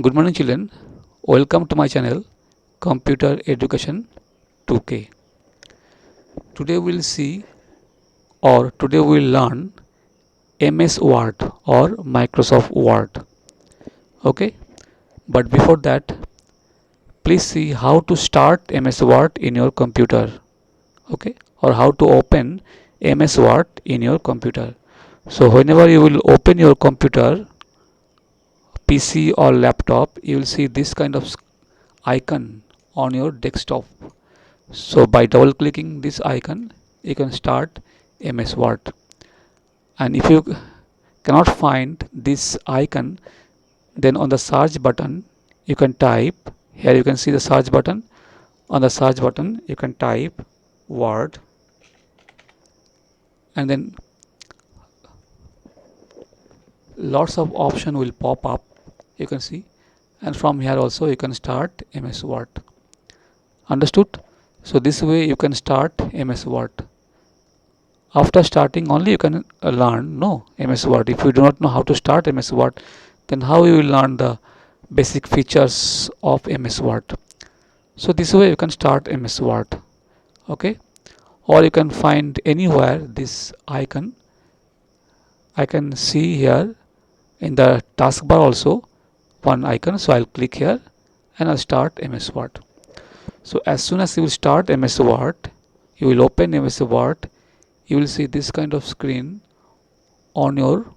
Good morning children, welcome to my channel Computer Education 2K. Today we'll see or today we'll learn MS Word or Microsoft Word. Okay, but before that please see how to start MS Word in your computer. Okay, or how to open MS Word in your computer. So whenever you will open your computer, PC or laptop, you will see this kind of icon on your desktop. So by double clicking this icon, you can start MS Word. And if you cannot find this icon, then on the search button, you can type, here you can see the search button. On the search button, you can type Word, and then lots of option will pop up, you can see. And from here also you can start MS Word. Understood? So this way you can start MS Word. After starting only you can learn MS Word. If you do not know how to start MS Word, then how you will learn the basic features of MS Word. So this way you can start MS Word. Okay, or you can find anywhere this icon. I can see here in the taskbar also one icon, so I'll click here and I'll start MS Word. So as soon as you will start MS Word, you will open MS Word, you will see this kind of screen on your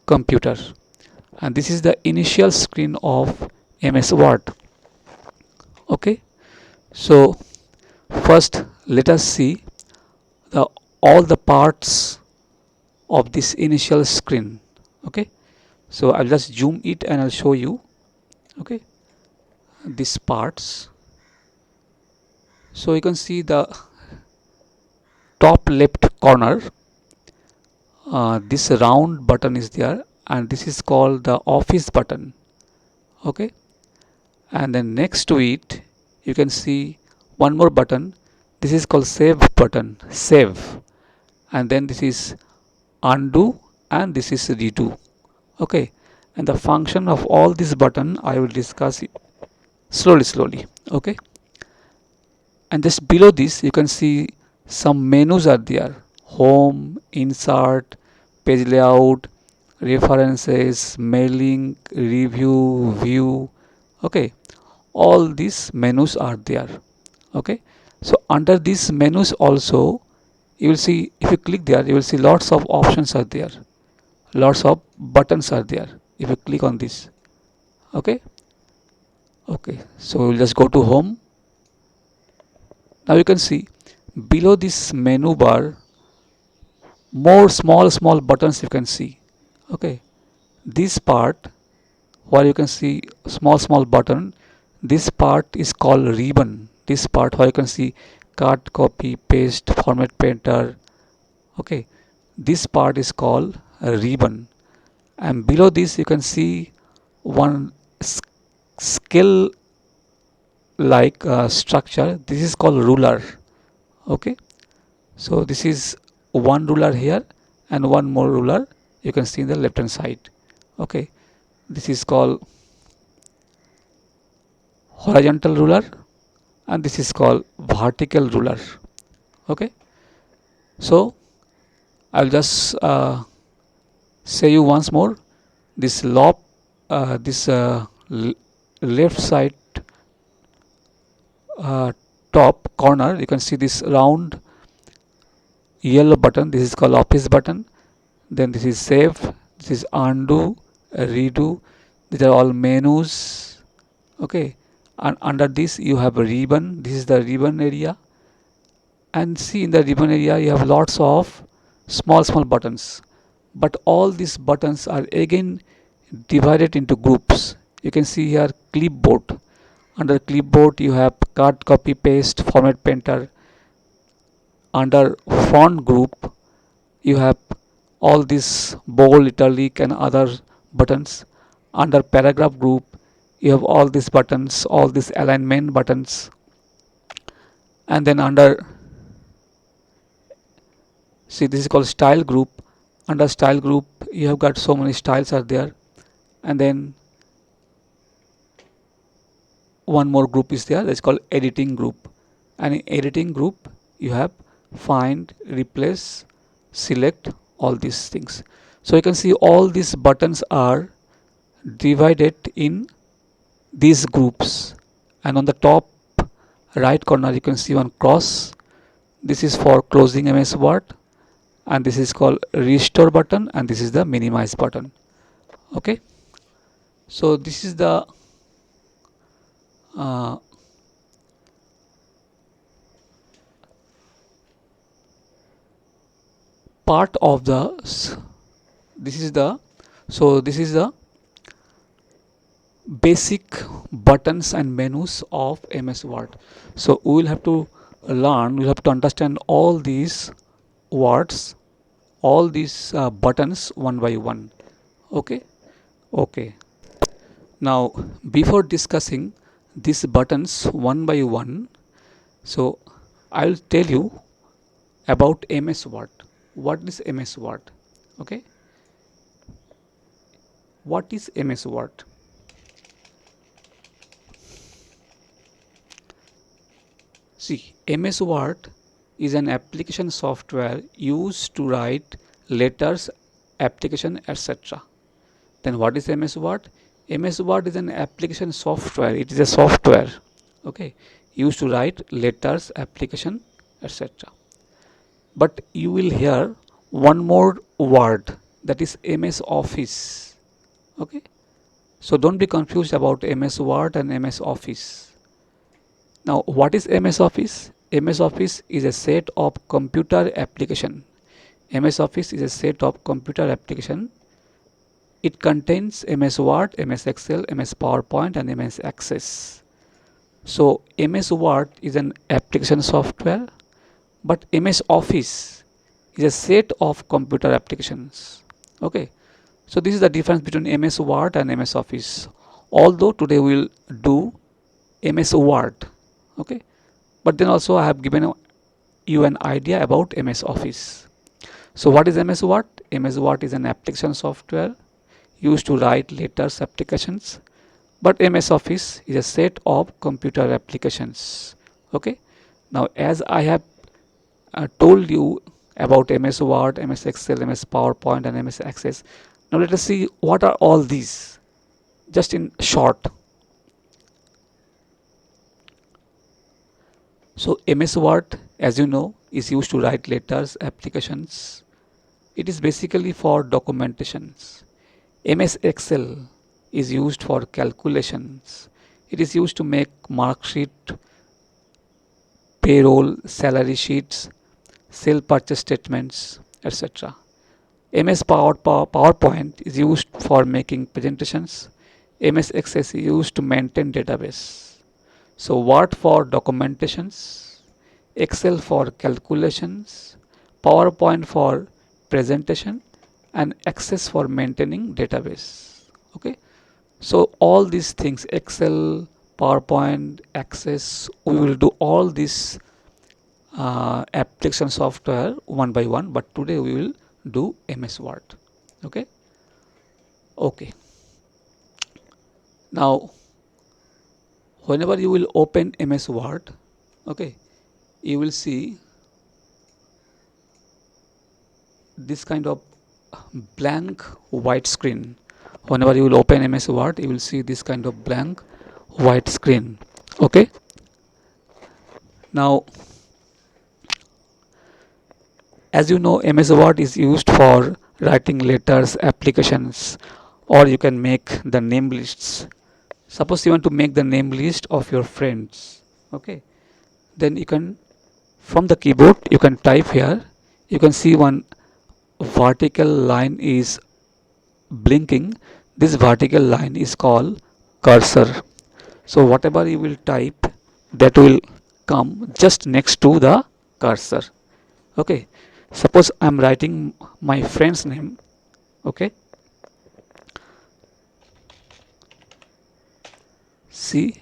computer, and this is the initial screen of MS Word. Okay, so first let us see the all the parts of this initial screen. Okay, so I'll just zoom it and I'll show you. Okay, these parts. So you can see the top left corner, this round button is there, and this is called the office button. Okay, and then next to it you can see one more button. This is called save button, save, and then this is undo, and this is redo. Okay, and the function of all this button I will discuss slowly. Okay, and just below this you can see some menus are there: home, insert, page layout, references, mailing, review, view. Okay, all these menus are there. Okay, so under these menus also you will see, if you click there you will see lots of options are there, lots of buttons are there if you click on this. Okay, so we'll just go to home. Now you can see below this menu bar more small buttons you can see. Okay, this part where you can see small button, this part is called ribbon. This part where you can see cut, copy, paste, format painter. Okay, this part is called a ribbon, and below this you can see one scale like structure. This is called ruler. Okay, so this is one ruler here and one more ruler you can see in the left hand side. Okay, this is called horizontal ruler, and this is called vertical ruler. Okay, so I'll just say you once more. This left side top corner you can see this round yellow button. This is called office button. Then this is save, this is undo, redo. These are all menus. Okay, and under this you have a ribbon. This is the ribbon area, and see in the ribbon area you have lots of small buttons, but all these buttons are again divided into groups. You can see here clipboard. Under clipboard you have cut, copy, paste, format painter. Under font group you have all these bold, italic and other buttons. Under paragraph group you have all these buttons, all these alignment buttons. And then under, see, this is called style group. Under style group you have got so many styles are there. And then one more group is there, that's called editing group. And in editing group you have find, replace, select, all these things. So you can see all these buttons are divided in these groups, and on the top right corner you can see one cross. This is for closing MS Word, and this is called restore button, and this is the minimize button. Okay, so this is the uh, part of the this is the this is the basic buttons and menus of MS Word. So we will have to learn, we will have to understand all these words, all these buttons one by one. Okay, okay. Now before discussing these buttons one by one, so I will tell you about MS Word. What is MS Word? Okay, what is MS Word? See, MS Word is an application software used to write letters, application, etc. Then what is MS Word? MS Word is an application software. It is a software, okay, used to write letters, application, etc. But you will hear one more word, that is MS Office. Okay, so don't be confused about MS Word and MS Office. Now, what is MS Office? MS Office is a set of computer application. MS Office is a set of computer application. It contains MS Word, MS Excel, MS PowerPoint, and MS Access. So, MS Word is an application software, but MS Office is a set of computer applications. Okay, so this is the difference between MS Word and MS Office. Although today we will do MS Word, okay, but then also I have given you an idea about MS Office. So what is MS Word? MS Word is an application software used to write letters, applications, but MS Office is a set of computer applications. Okay, now as I have told you about MS Word, MS Excel, MS PowerPoint, and MS Access, now let us see what are all these, just in short. So MS Word, as you know, is used to write letters, applications. It is basically for documentations. MS Excel is used for calculations. It is used to make mark sheet, payroll, salary sheets, sale purchase statements, etc. PowerPoint is used for making presentations. MS Access is used to maintain database. So Word for documentations, Excel for calculations, PowerPoint for presentation, and Access for maintaining database. Okay, so all these things, Excel, PowerPoint, Access, we will do all these application software one by one, but today we will do MS Word. Okay, okay. Now whenever you will open MS Word, okay, you will see this kind of blank white screen. Whenever you will open MS Word, you will see this kind of blank white screen. Okay, now as you know, MS Word is used for writing letters, applications, or you can make the name lists. Suppose you want to make the name list of your friends, okay, then you can, from the keyboard, you can type here. You can see one vertical line is blinking. This vertical line is called cursor. So whatever you will type, that will come just next to the cursor. Okay, suppose I'm writing my friend's name. Okay, see,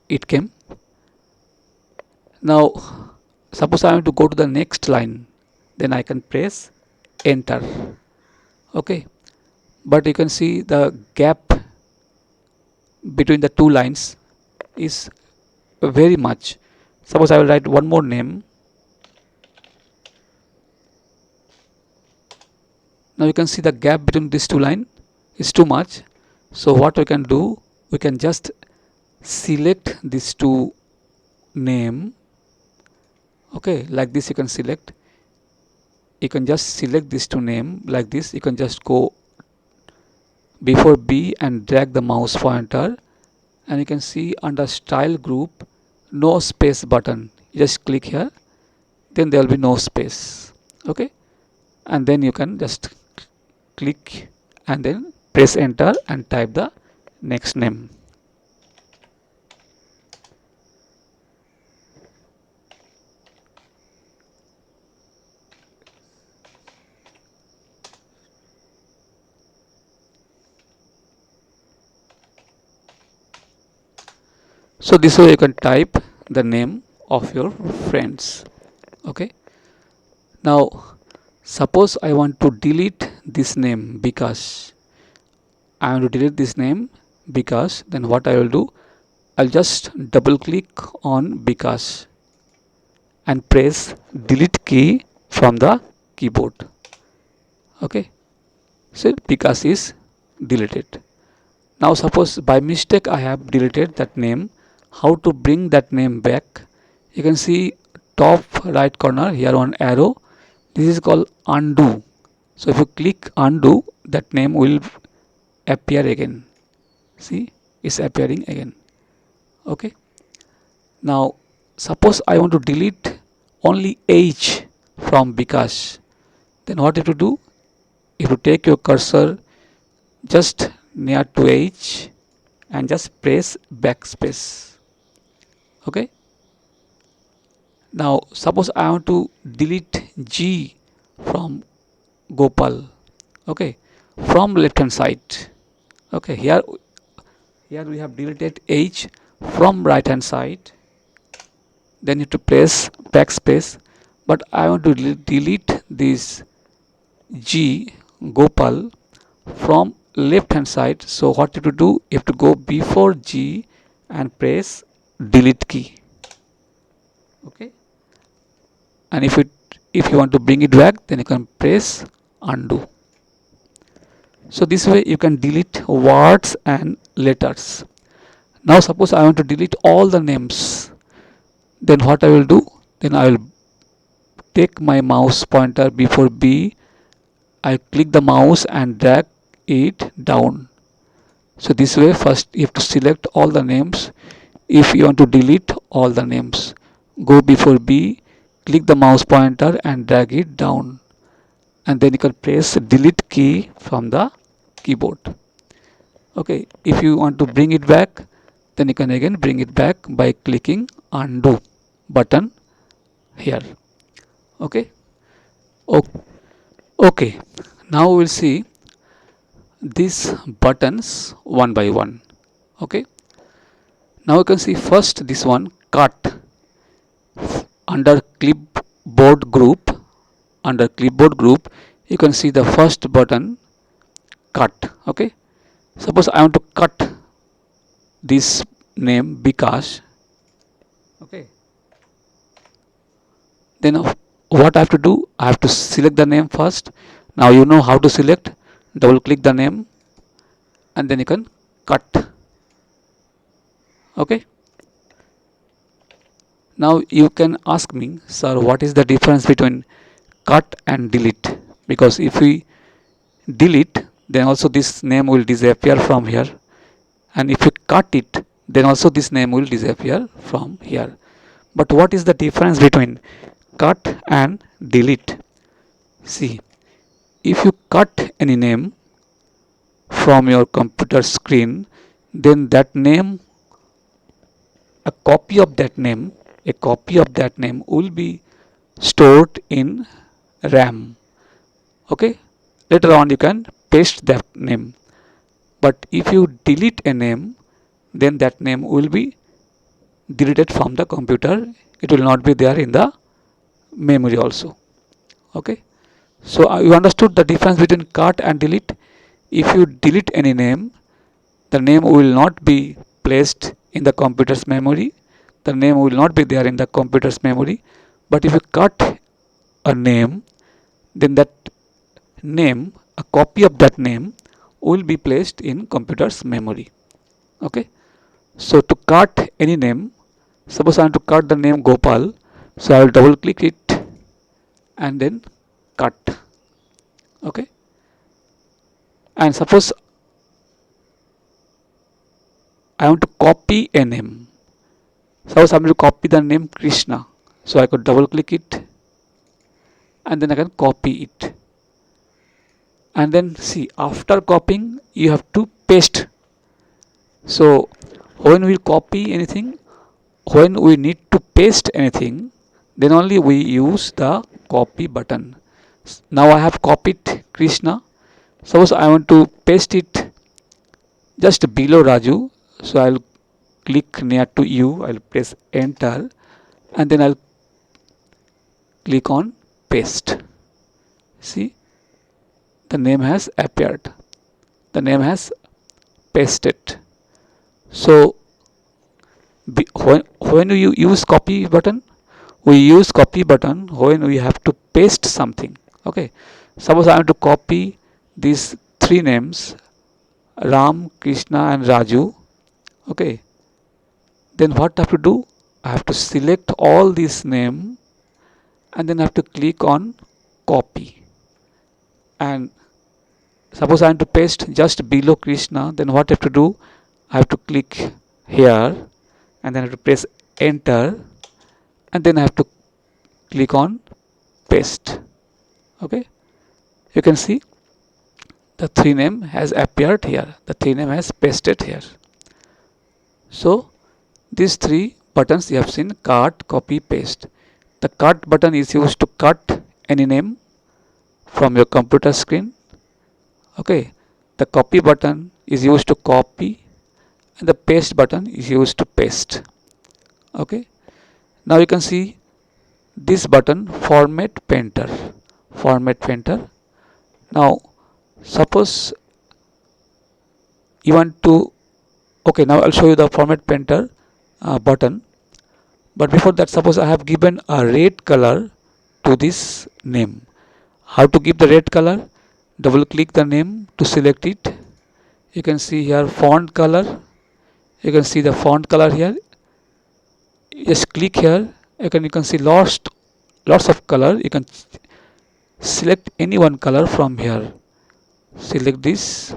it came. Now suppose I want to go to the next line, then I can press enter. Okay, but you can see the gap between the two lines is very much. Suppose I will write one more name. Now you can see the gap between these two lines is too much. So what we can do, we can just select these two name. Okay, like this you can select. You can just select these two name like this. You can just go before B and drag the mouse pointer, and you can see under style group no space button. You just click here, then there will be no space. Okay, and then you can just click and then press enter and type the next name. So this way you can type the name of your friends. Okay, now suppose I want to delete this name because I want to delete this name because, then what I will do, I'll just double click on because and press delete key from the keyboard. Okay, so because is deleted. Now suppose by mistake I have deleted that name. How to bring that name back? You can see top right corner here one arrow. This is called undo. So if you click undo, that name will appear again. See, it's appearing again. Okay, now suppose I want to delete only H from because, then what you have to do, if you take your cursor just near to H and just press backspace. Okay, now suppose I want to delete G from Gopal. Okay, from left hand side. Okay, here we have deleted H from right hand side, then you have to press backspace, but I want to delete this G Gopal from left hand side. So what you have to do, you have to go before G and press delete key. Okay, and if you want to bring it back, then you can press undo. So this way you can delete words and letters. Now suppose I want to delete all the names, then what I will do, then I will take my mouse pointer before B, I click the mouse and drag it down. So this way first you have to select all the names. If you want to delete all the names, go before B, click the mouse pointer and drag it down, and then you can press delete key from the keyboard. Okay, if you want to bring it back, then you can again bring it back by clicking undo button here. Okay, okay, now we will see these buttons one by one. Okay, now you can see first this one cut. Under clipboard group, you can see the first button cut. Okay, suppose I want to cut this name because. Okay, then what I have to do, I have to select the name first. Now you know how to select. Double click the name and then you can cut. Okay, now you can ask me, sir, what is the difference between cut and delete? Because if we delete, then also this name will disappear from here, and if you cut it, then also this name will disappear from here. But what is the difference between cut and delete? See, if you cut any name from your computer screen, then that name, a copy of that name will be stored in RAM. Okay, later on you can paste that name. But if you delete a name, then that name will be deleted from the computer. It will not be there in the memory also. Okay, so you understood the difference between cut and delete. If you delete any name, the name will not be placed in the computer's memory. The name will not be there in the computer's memory. But if you cut a name, then that name, a copy of that name, will be placed in computer's memory. Okay. So to cut any name, suppose I want to cut the name Gopal, so I will double click it and then cut. Okay. And suppose I want to copy a name. Suppose I want to copy the name Krishna. So I could double click it and then I can copy it. And then see, after copying, you have to paste. So when we copy anything, when we need to paste anything, then only we use the copy button. Now I have copied Krishna. Suppose I want to paste it just below Raju. So I'll click near to U, I'll press enter and then I'll click on paste. See, the name has appeared. The name has pasted. So when you use copy button, we use copy button when we have to paste something. Okay, suppose I want to copy these three names, Ram, Krishna and Raju. Okay, then what I have to do? I have to select all these names and then I have to click on copy. And suppose I want to paste just below Krishna, then what I have to do? I have to click here and then I have to press enter and then I have to click on paste. Okay, you can see the three name has appeared here, the three name has pasted here. So these three buttons you have seen: cut, copy, paste. The cut button is used to cut any name from your computer screen. Okay, the copy button is used to copy and the paste button is used to paste. Okay, now you can see this button, format painter. Format painter. Now suppose you want to, okay, now I'll show you the format painter button. But before that, suppose I have given a red color to this name. How to give the red color? Double click the name to select it. You can see here font color. You can see the font color here. Just click here. You can see lots of color. You can select any one color from here. Select this.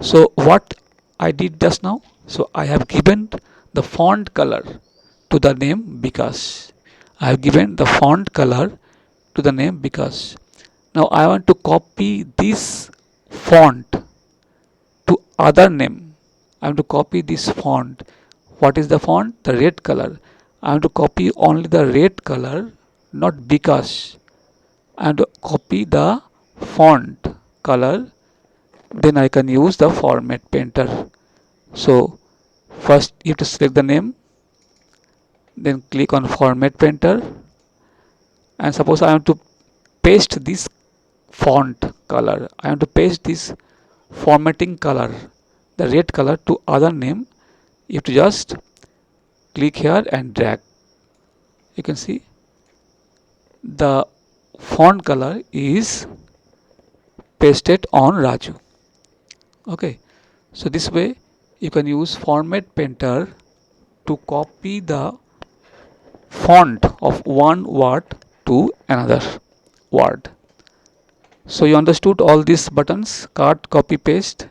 So what I did just now? So I have given the font color to the name Bikash. I have given the font color to the name Bikash. Now I want to copy this font to other name. I want to copy this font. What is the font? The red color. I want to copy only the red color, not Bikash. I want to copy the font color. Then I can use the format painter. So first you have to select the name, then click on format painter, and suppose I want to paste this font color, I want to paste this formatting color, the red color, to other name. You have to just click here and drag. You can see the font color is pasted on Raju. Okay, so this way you can use format painter to copy the font of one word to another word. So you understood all these buttons: cut, copy, paste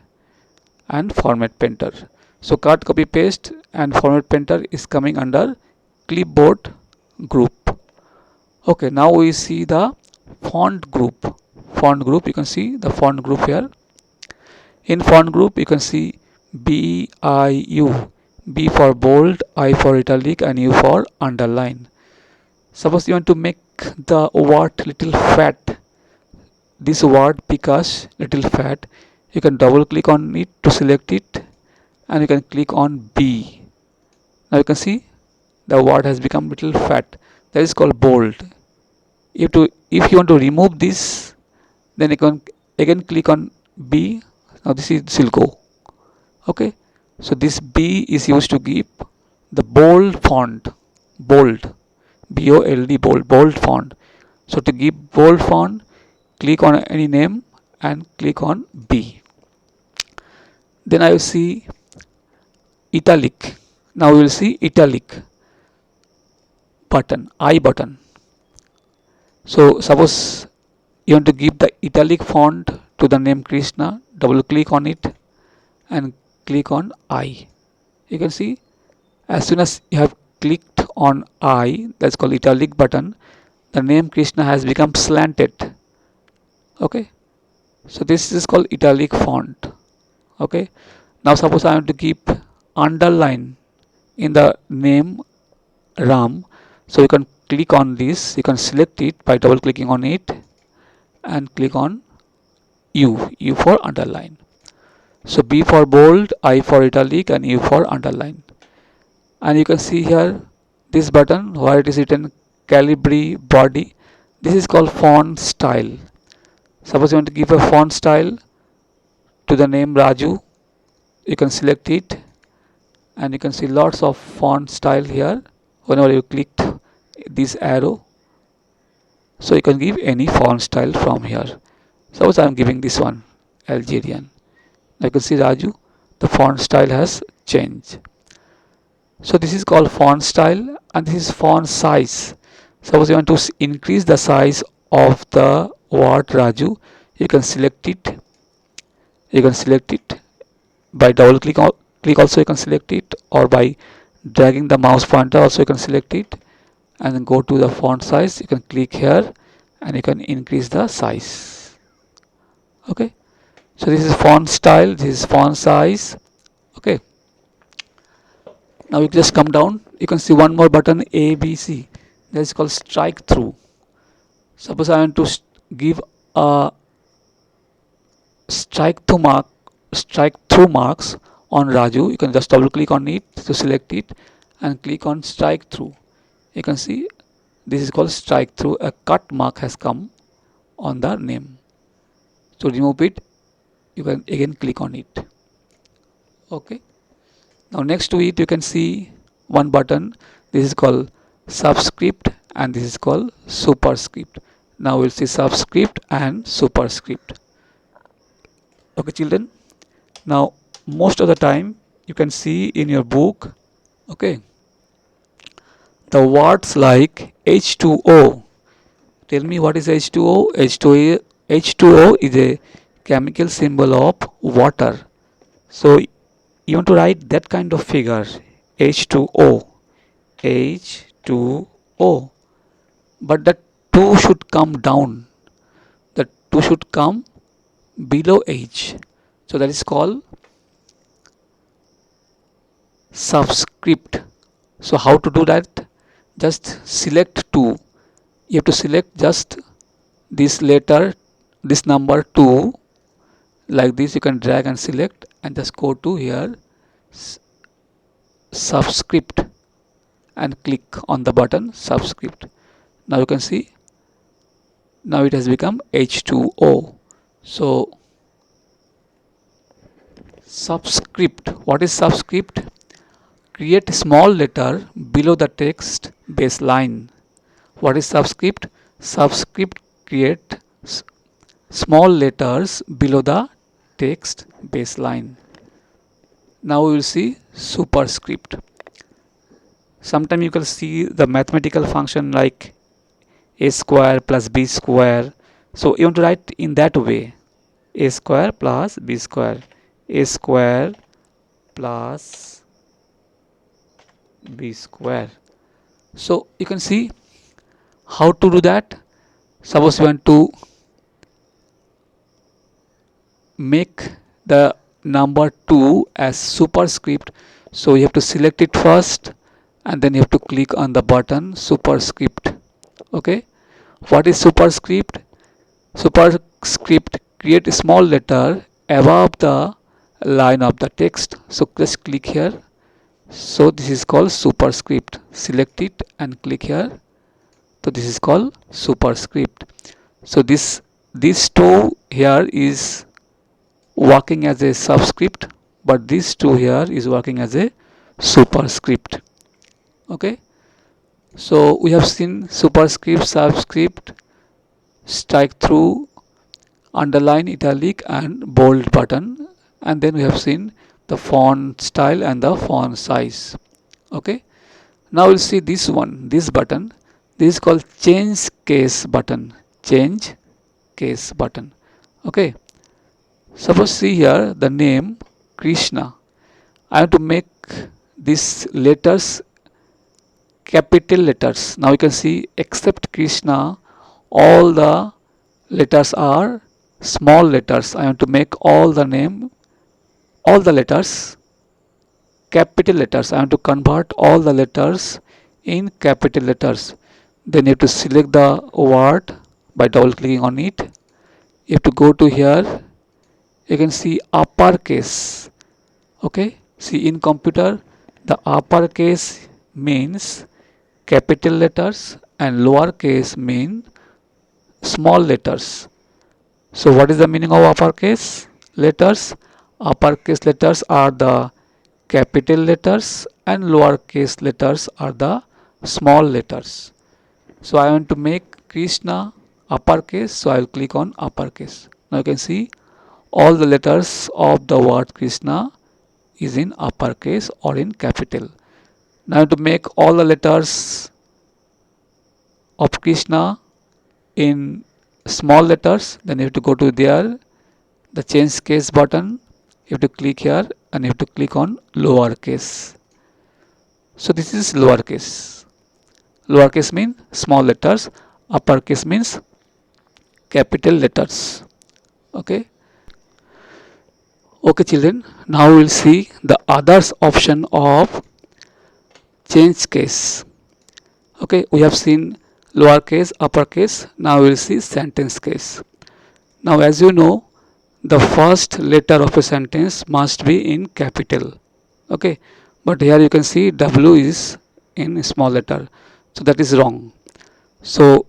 and format painter. So cut, copy, paste and format painter is coming under clipboard group. Okay, now we see the font group. Font group, you can see the font group here. In font group you can see BIU. B for bold, I for italic and U for underline. Suppose you want to make the word little fat, this word Bikash little fat, you can double click on it to select it and you can click on B. Now you can see the word has become little fat. That is called bold. If you want to remove this, then you can again click on B. Now this will go. Okay. So this B is used to give the bold font, bold, BOLD, bold font. So to give bold font, click on any name and click on B. Then I will see italic. Now we will see italic button, I button. So suppose you want to give the italic font to the name Krishna, double click on it and click on I. You can see as soon as you have clicked on I, that's called italic button, the name Krishna has become slanted. Okay, so this is called italic font. Okay, now suppose I want to keep underline in the name Ram, so you can click on this, you can select it by double clicking on it and click on U for underline. So B for bold, I for italic and U for underline. And you can see here this button where it is written Calibri body. This is called font style. Suppose you want to give a font style to the name Raju, you can select it and you can see lots of font style here whenever you click this arrow. So you can give any font style from here. Suppose I am giving this one Algerian. Now you can see Raju, the font style has changed. So this is called font style and this is font size. Suppose you want to increase the size of the word Raju, you can select it. You can select it by double click also you can select it, or by dragging the mouse pointer also you can select it and then go to the font size. You can click here and you can increase the size. Okay, so this is font style, this is font size. Okay, now you just come down, you can see one more button ABC, that is called strike through. Suppose I want to give a strike through marks on Raju, you can just double click on it to select it and click on strike through. You can see this is called strike through, a cut mark has come on the name. To remove it, you can again click on it. Okay, now next to it you can see one button, this is called subscript and this is called superscript. Now we'll see subscript and superscript. Okay children, now most of the time you can see in your book, okay, the words like H2O. Tell me what is H2O? H2O is a chemical symbol of water. So you want to write that kind of figure, H2O, H2O. But the 2 should come down. The 2 should come below H. So that is called subscript. So how to do that? Just select 2. You have to select just this letter, this number 2, like this. You can drag and select and just go to here subscript and click on the button subscript. Now you can see now it has become H2O. So subscript, what is subscript? Create a small letter below the text baseline. What is subscript? Subscript create small letters below the text baseline. Now we will see superscript. Sometimes you can see the mathematical function like a square plus b square. So you want to write in that way, a square plus b square, a square plus b square. So you can see how to do that. Suppose you want to make the number 2 as superscript, so you have to select it first and then you have to click on the button superscript. Okay, what is superscript? Superscript create a small letter above the line of the text. So just click here. So this is called superscript. Select it and click here. So this is called superscript. So this 2 here is working as a subscript, but this 2 here is working as a superscript. Okay, so we have seen superscript, subscript, strike through, underline, italic and bold button, and then we have seen the font style and the font size. Okay, now we'll see this one, this button. This is called change case button. Change case button. Okay, suppose see here the name Krishna. I have to make these letters capital letters. Now you can see except Krishna, all the letters are small letters. I want to make all the name, all the letters capital letters. I want to convert all the letters in capital letters. Then you have to select the word by double clicking on it. You have to go to here. You can see uppercase. Okay, see in computer the uppercase means capital letters and lowercase mean small letters. So what is the meaning of uppercase letters? Uppercase letters are the capital letters and lowercase letters are the small letters. So I want to make Krishna uppercase, so I will click on uppercase. Now you can see all the letters of the word Krishna is in uppercase or in capital. Now to make all the letters of Krishna in small letters, then you have to go to there, the change case button. You have to click here and you have to click on lowercase. So this is lowercase. Lowercase means small letters, uppercase means capital letters. Okay. Okay children, now we will see the others option of change case. Okay, we have seen lowercase, uppercase. Now we will see sentence case. Now as you know, the first letter of a sentence must be in capital. Okay, but here you can see W is in small letter, so that is wrong. So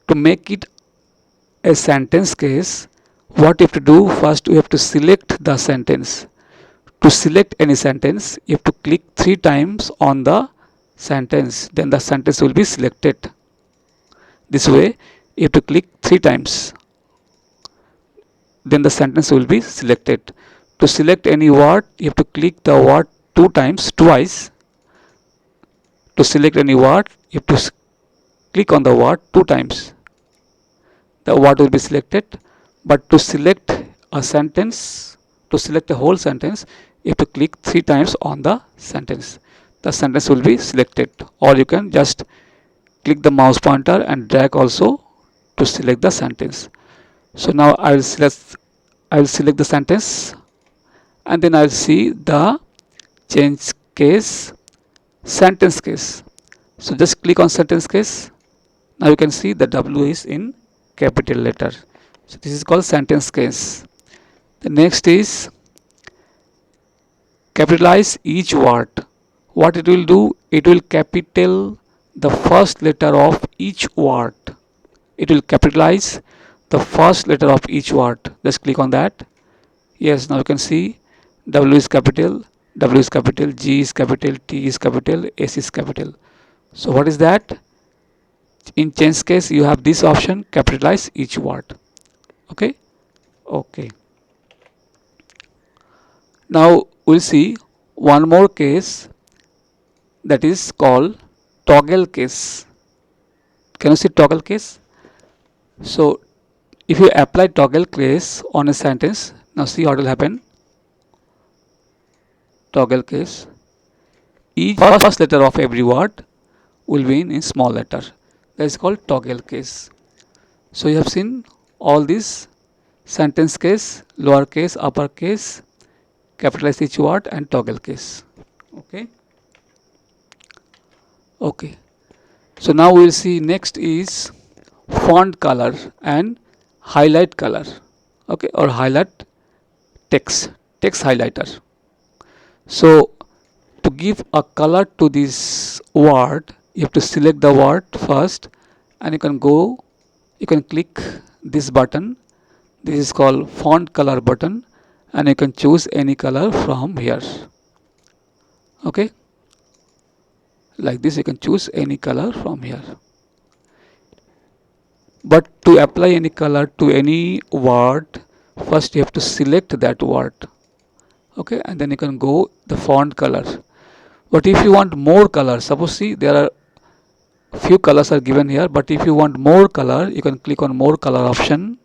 to make it a sentence case, what you have to do, first we have to select the sentence. To select any sentence, you have to click 3 times on the sentence, then the sentence will be selected. This way you have to click 3 times, then the sentence will be selected. To select any word, you have to click the word 2 times, twice. To select any word, you have to click on the word 2 times. The word will be selected. But to select a sentence, to select a whole sentence, you have to click 3 times on the sentence. The sentence will be selected. Or you can just click the mouse pointer and drag also to select the sentence. So now I will select the sentence, and then I will see the change case, sentence case. So just click on sentence case. Now you can see the W is in capital letter. So this is called sentence case. The next is capitalize each word. What it will do, it will capital the first letter of each word. It will capitalize the first letter of each word. Just click on that. Yes, now you can see W is capital, W is capital, G is capital, T is capital, S is capital. So what is that? In change case, you have this option, capitalize each word. Okay. Okay. Now we'll see one more case, that is called toggle case. Can you see toggle case? So if you apply toggle case on a sentence, now see what will happen. Toggle case. Each first letter of every word will be in small letter. That is called toggle case. So you have seen all these sentence case, lower case, upper case, capitalize each word, and toggle case. Okay. Okay. So now we will see next is font color and highlight color. Okay, or highlight text highlighter. So to give a color to this word, you have to select the word first, and you can click this button. This is called font color button, and you can choose any color from here. Okay, like this you can choose any color from here. But to apply any color to any word, first you have to select that word. Okay, and then you can go the font color. But if you want more color, suppose see there are few colors are given here, but if you want more color, you can click on more color option,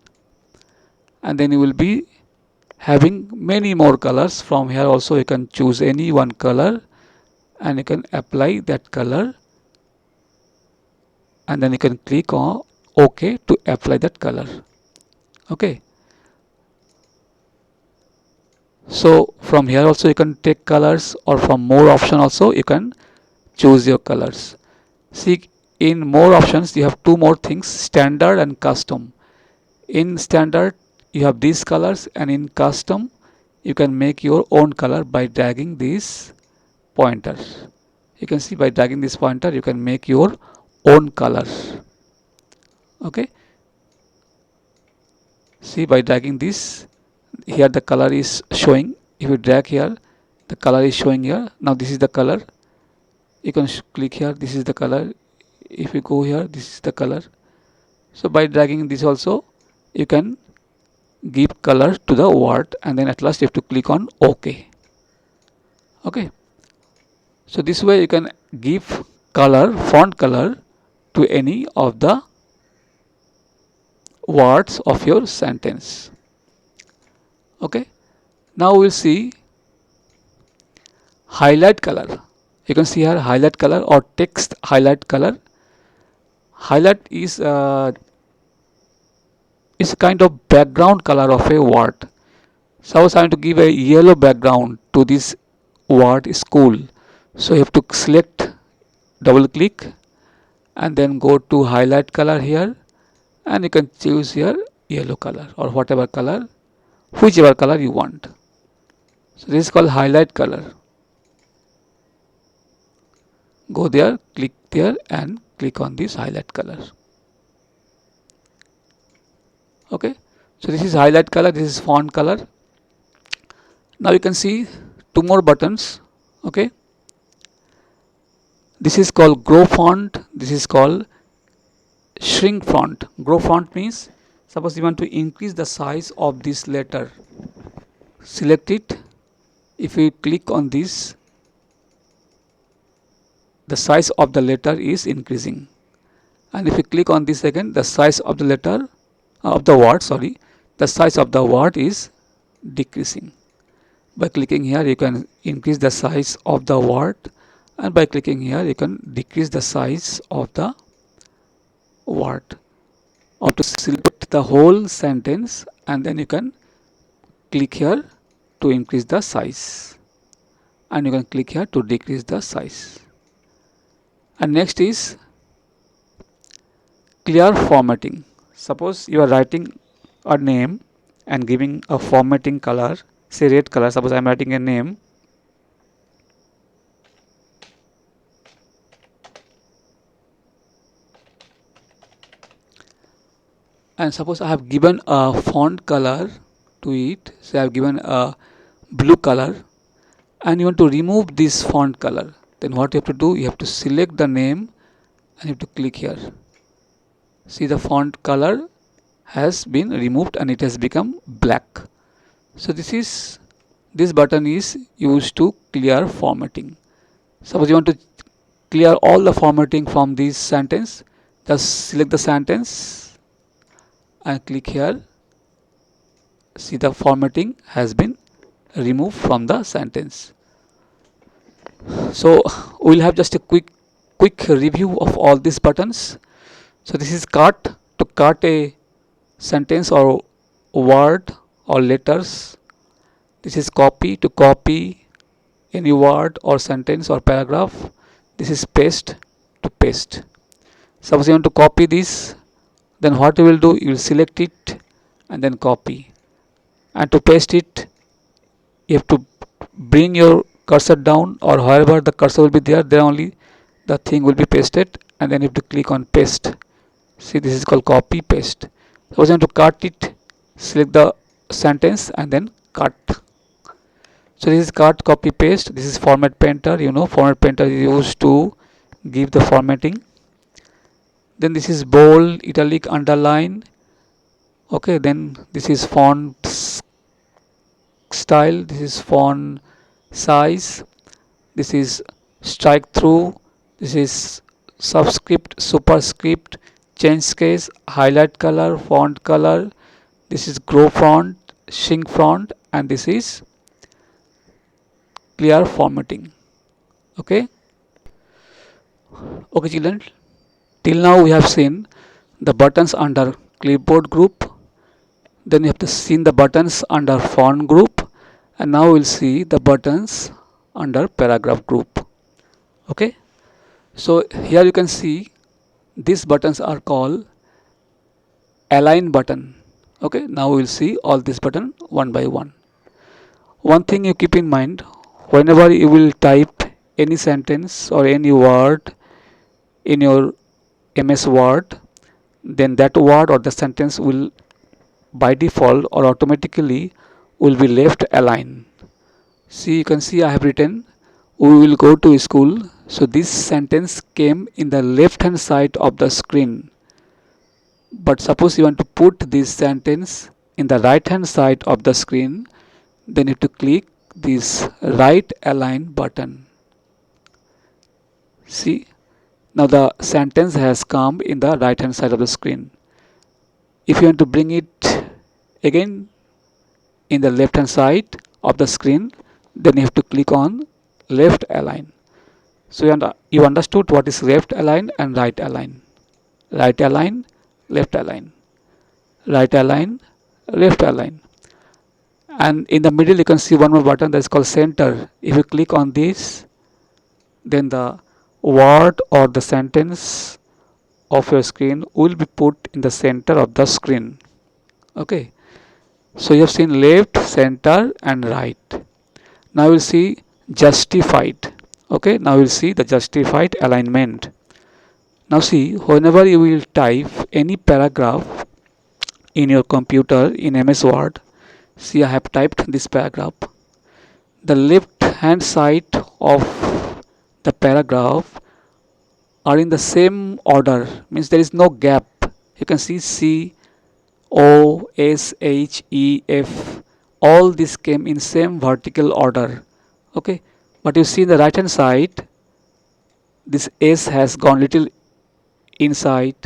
and then you will be having many more colors. From here also you can choose any one color and you can apply that color, and then you can click on OK to apply that color. Okay, so from here also you can take colors, or from more option also you can choose your colors. See, in more options you have two more things, standard and custom. In standard you have these colors, and in custom you can make your own color by dragging these pointers. You can see by dragging this pointer you can make your own color. Okay, see, by dragging this, here the color is showing. If you drag here, the color is showing here. Now this is the color. You can click here, this is the color. If you go here, this is the color. So by dragging this also you can give color to the word, and then at last you have to click on OK. Okay, so this way you can give color, font color, to any of the words of your sentence. Okay, now we'll see highlight color. You can see here highlight color or text highlight color. Highlight is a kind of background color of a word. Suppose I want to give a yellow background to this word school. So you have to select, double click, and then go to highlight color here, and you can choose here yellow color or whatever color, whichever color you want. So this is called highlight color. Go there, click there, and click on this highlight color. Okay, so this is highlight color, this is font color. Now you can see two more buttons. Okay, this is called grow font, this is called shrink font. Grow font means, suppose you want to increase the size of this letter, select it. If you click on this, the size of the letter is increasing, and if you click on this again, the size of the letter of the word, sorry, the size of the word is decreasing. By clicking here you can increase the size of the word, and by clicking here you can decrease the size of the word, or to select the whole sentence, and then you can click here to increase the size, and you can click here to decrease the size. And next is clear formatting. Suppose you are writing a name and giving a formatting color, say red color. Suppose I am writing a name, and suppose I have given a font color to it, say I have given a blue color, and you want to remove this font color, then what you have to do, you have to select the name and you have to click here. See, the font color has been removed and it has become black. So this button is used to clear formatting. Suppose you want to clear all the formatting from this sentence, just select the sentence and click here. See, the formatting has been removed from the sentence. So we'll have just a quick review of all these buttons. So this is cut, to cut a sentence or word or letters. This is copy, to copy any word or sentence or paragraph. This is paste, to paste. Suppose you want to copy this, then what you will do, you will select it and then copy. And to paste it, you have to bring your cursor down, or wherever the cursor will be there only the thing will be pasted, and then you have to click on paste. See, this is called copy paste. Suppose you want to cut it, select the sentence and then cut. So this is cut, copy, paste. This is format painter. Format painter is used to give the formatting. Then this is bold, italic, underline. Okay, then this is font style. This is font size. This is strike through. This is subscript, superscript, change case, highlight color, font color. This is grow font, shrink font, and this is clear formatting. Okay. Okay, children. Till now we have seen the buttons under clipboard group. Then we have to seen the buttons under font group, and now we'll see the buttons under paragraph group. Okay. So here you can see these buttons are called align button. Okay. Now we'll see all these buttons one by one. One thing you keep in mind, whenever you will type any sentence or any word in your MS Word, then that word or the sentence will by default or automatically will be left aligned. See, you can see I have written we will go to school. So this sentence came in the left hand side of the screen. But suppose you want to put this sentence in the right hand side of the screen, then you have to click this right align button. See, now the sentence has come in the right hand side of the screen. If you want to bring it again in the left hand side of the screen, then you have to click on left align. So you understood what is left align and right align. Right align, left align. Right align, left align. And in the middle you can see one more button that is called center. If you click on this, then the word or the sentence of your screen will be put in the center of the screen. Okay. So you have seen left, center and right. Now we'll see justified. Okay. Now we'll see the justified alignment. Now see, whenever you will type any paragraph in your computer in MS Word, see I have typed this paragraph. The left hand side of the paragraph are in the same order, means there is no gap. You can see C, O, S, H, E, F, all this came in same vertical order. Okay, but you see the right hand side, this S has gone little inside.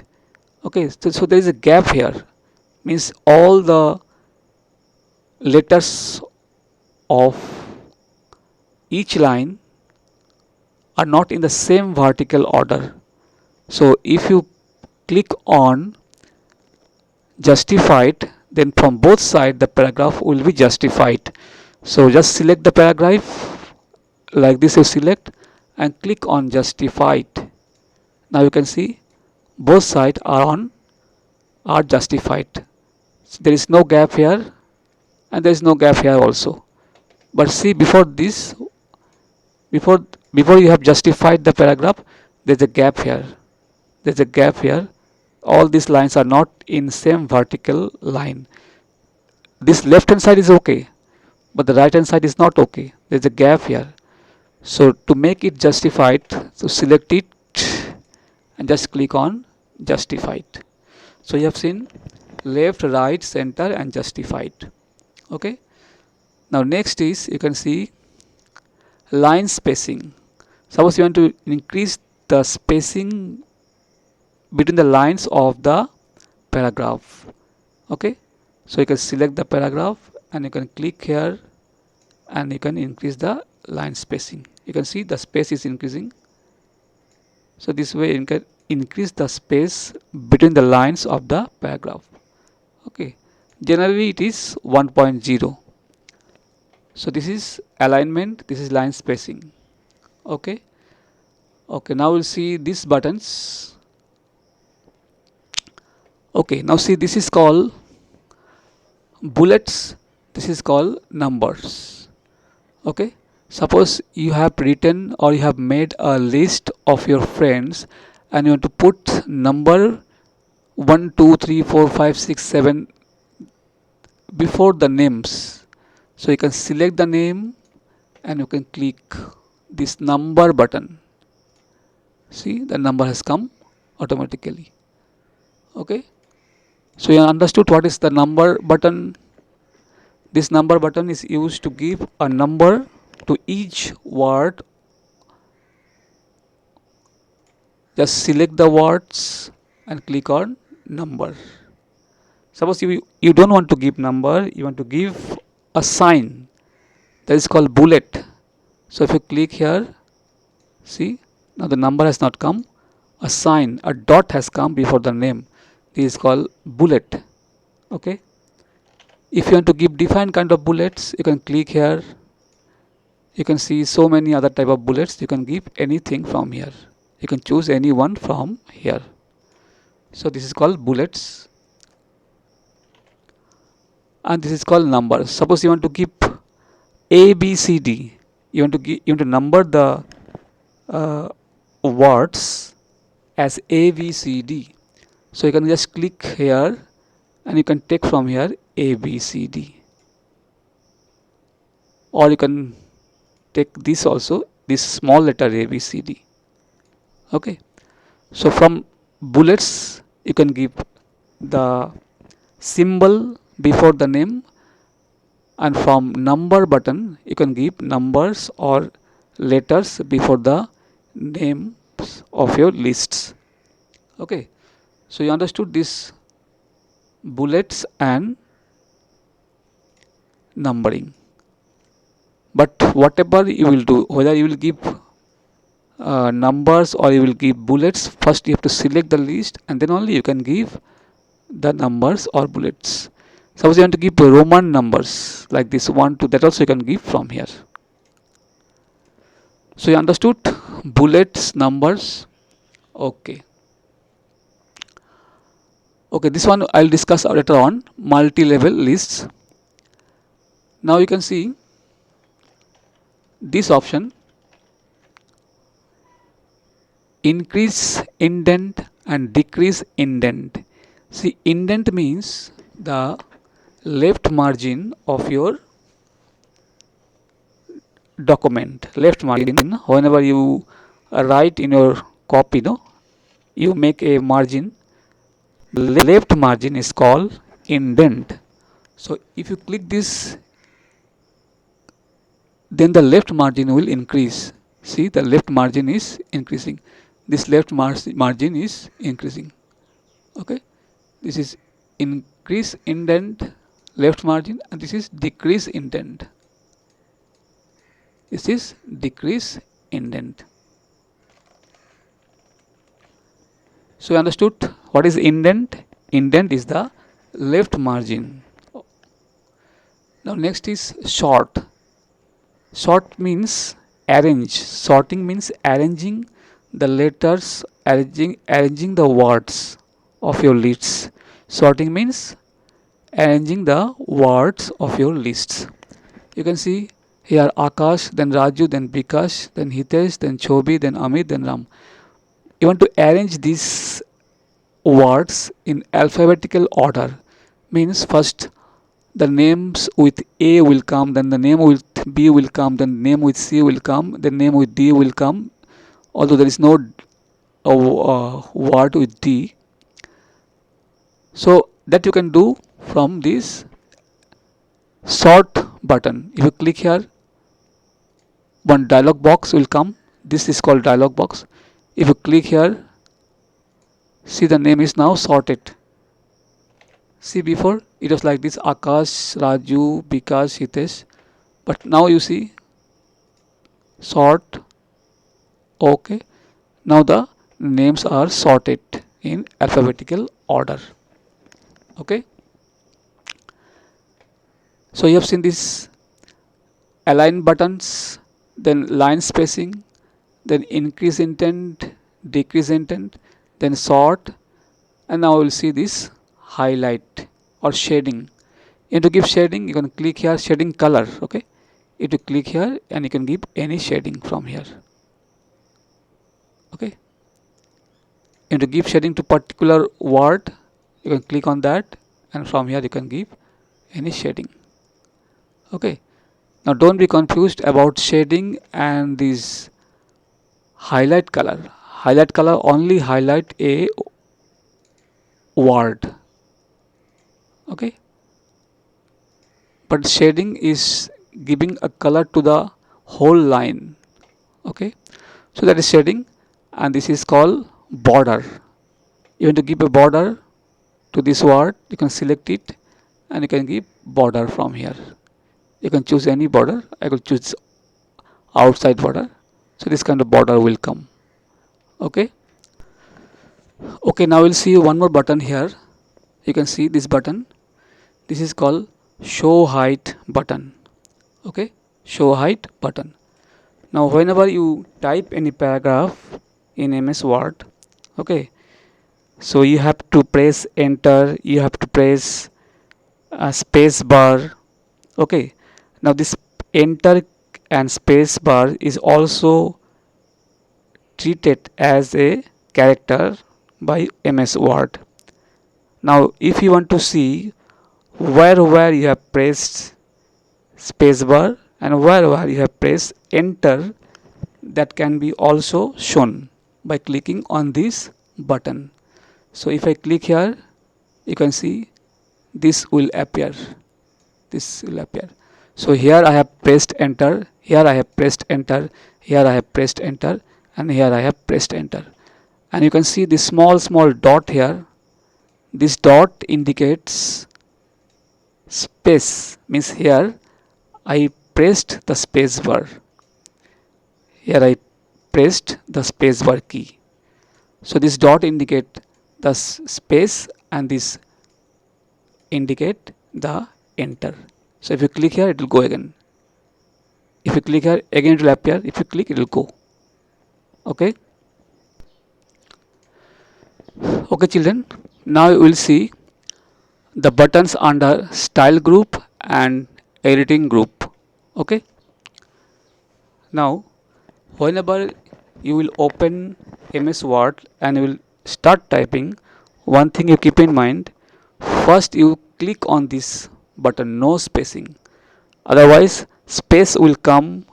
Okay, so there is a gap here, means all the letters of each line are not in the same vertical order. So if you click on justified, then from both sides the paragraph will be justified. So just select the paragraph like this, you select and click on justified. Now you can see both sides are justified. So there is no gap here and there is no gap here also. But see, before this, before you have justified the paragraph, there's a gap here. There's a gap here. All these lines are not in same vertical line. This left hand side is okay, but the right hand side is not okay. There's a gap here. So to make it justified, so select it and just click on justified. So you have seen left, right, center and justified. Okay. Now next is, you can see line spacing. Suppose you want to increase the spacing between the lines of the paragraph. Okay, so you can select the paragraph and you can click here and you can increase the line spacing. You can see the space is increasing. So this way you can increase the space between the lines of the paragraph. Okay, generally it is 1.0. So this is alignment, this is line spacing. Okay. Okay, now we'll see these buttons. Okay, now see, this is called bullets, this is called numbers. Okay, suppose you have written or you have made a list of your friends and you want to put number 1, 2, 3, 4, 5, 6, 7 before the names. So you can select the name and you can click this number button. See, the number has come automatically. Okay, so you understood what is the number button. This number button is used to give a number to each word. Just select the words and click on number. Suppose you don't want to give number, you want to give a sign, that is called bullet. So if you click here, see, now the number has not come, a sign, a dot has come before the name. This is called bullet. Okay, if you want to give different kind of bullets, you can click here. You can see so many other type of bullets. You can give anything from here. You can choose any one from here. So this is called bullets, and this is called numbers. Suppose you want to give A, B, C, D. You want to number the words as A, B, C, D. So you can just click here, and you can take from here A, B, C, D. Or you can take this also, this small letter A, B, C, D. Okay. So from bullets, you can give the symbol before the name, and from number button you can give numbers or letters before the names of your lists. Okay, so you understood this bullets and numbering. But whatever you will do, whether you will give numbers or you will give bullets, first you have to select the list and then only you can give the numbers or bullets. Suppose you want to give Roman numbers like this 1, 2, that also you can give from here. So you understood bullets, numbers. Okay. Okay, this one I'll discuss later on, multi-level lists. Now you can see this option, increase indent and decrease indent. See, indent means the left margin of your document. Left margin, whenever you write in your copy, no, you make a margin. Left margin is called indent. So if you click this, then the left margin will increase. See, the left margin is increasing. This left margin is increasing. Okay, this is increase indent, left margin, and this is decrease indent. This is decrease indent. So you understood what is indent? Indent is the left margin. Now next is sort. Sort means arrange. Sorting means arranging the letters, arranging the words of your lists. Sorting means arranging the words of your lists. You can see here Akash, then Raju, then Bikash, then Hitesh, then Chobi, then Amit, then Ram. You want to arrange these words in alphabetical order. Means first the names with A will come, then the name with B will come, then name with C will come, then name with D will come. Although there is no word with D. So that you can do from this sort button. If you click here, one dialog box will come. This is called dialog box. If you click here, see the name is now sorted. See, before it was like this, Akash, Raju, Bikash, Hitesh. But now you see sort. Okay. Now the names are sorted in alphabetical order. Okay. So you have seen this align buttons, then line spacing, then increase intent, decrease intent, then sort, and now we will see this highlight or shading. And to give shading, you can click here, shading color. Okay, if you click here and you can give any shading from here. Okay, and to give shading to particular word, you can click on that, and from here you can give any shading. Okay, Now don't be confused about shading and this highlight color. Highlight color only highlight a word, okay, but shading is giving a color to the whole line, okay. So that is shading, and this is called border. You want to give a border to this word, you can select it and you can give border from here. You can choose any border. I will choose outside border, so this kind of border will come, okay. Okay, now we'll see one more button here. You can see this button. This is called show height button, okay. Show height button. Now whenever you type any paragraph in MS Word, okay, so you have to press enter, you have to press space bar, okay. Now this enter and space bar is also treated as a character by MS Word. Now if you want to see where you have pressed spacebar and where you have pressed enter, that can be also shown by clicking on this button. So if I click here, you can see this will appear. This will appear. So here I have pressed enter, here I have pressed enter, here I have pressed enter, and here I have pressed enter. And you can see this small dot here. This dot indicates space, means here I pressed the space bar. Here I pressed the space bar key. So this dot indicate the space and this indicate the enter. So if you click here, it will go again. If you click here, again it will appear. If you click, it will go. Okay. Okay, children. Now you will see the buttons under style group and editing group. Okay. Now whenever you will open MS Word and you will start typing, one thing you keep in mind, first you click on this button, no spacing. Otherwise space will come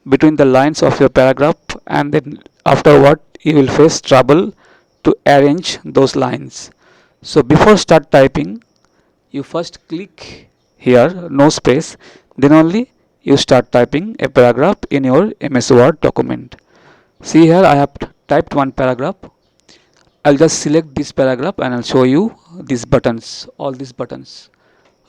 between the lines of your paragraph, and then afterward you will face trouble to arrange those lines. So before start typing, you first click here, no space, then only you start typing a paragraph in your MS Word document. See here, I have typed one paragraph. I'll just select this paragraph and I'll show you these buttons, all these buttons.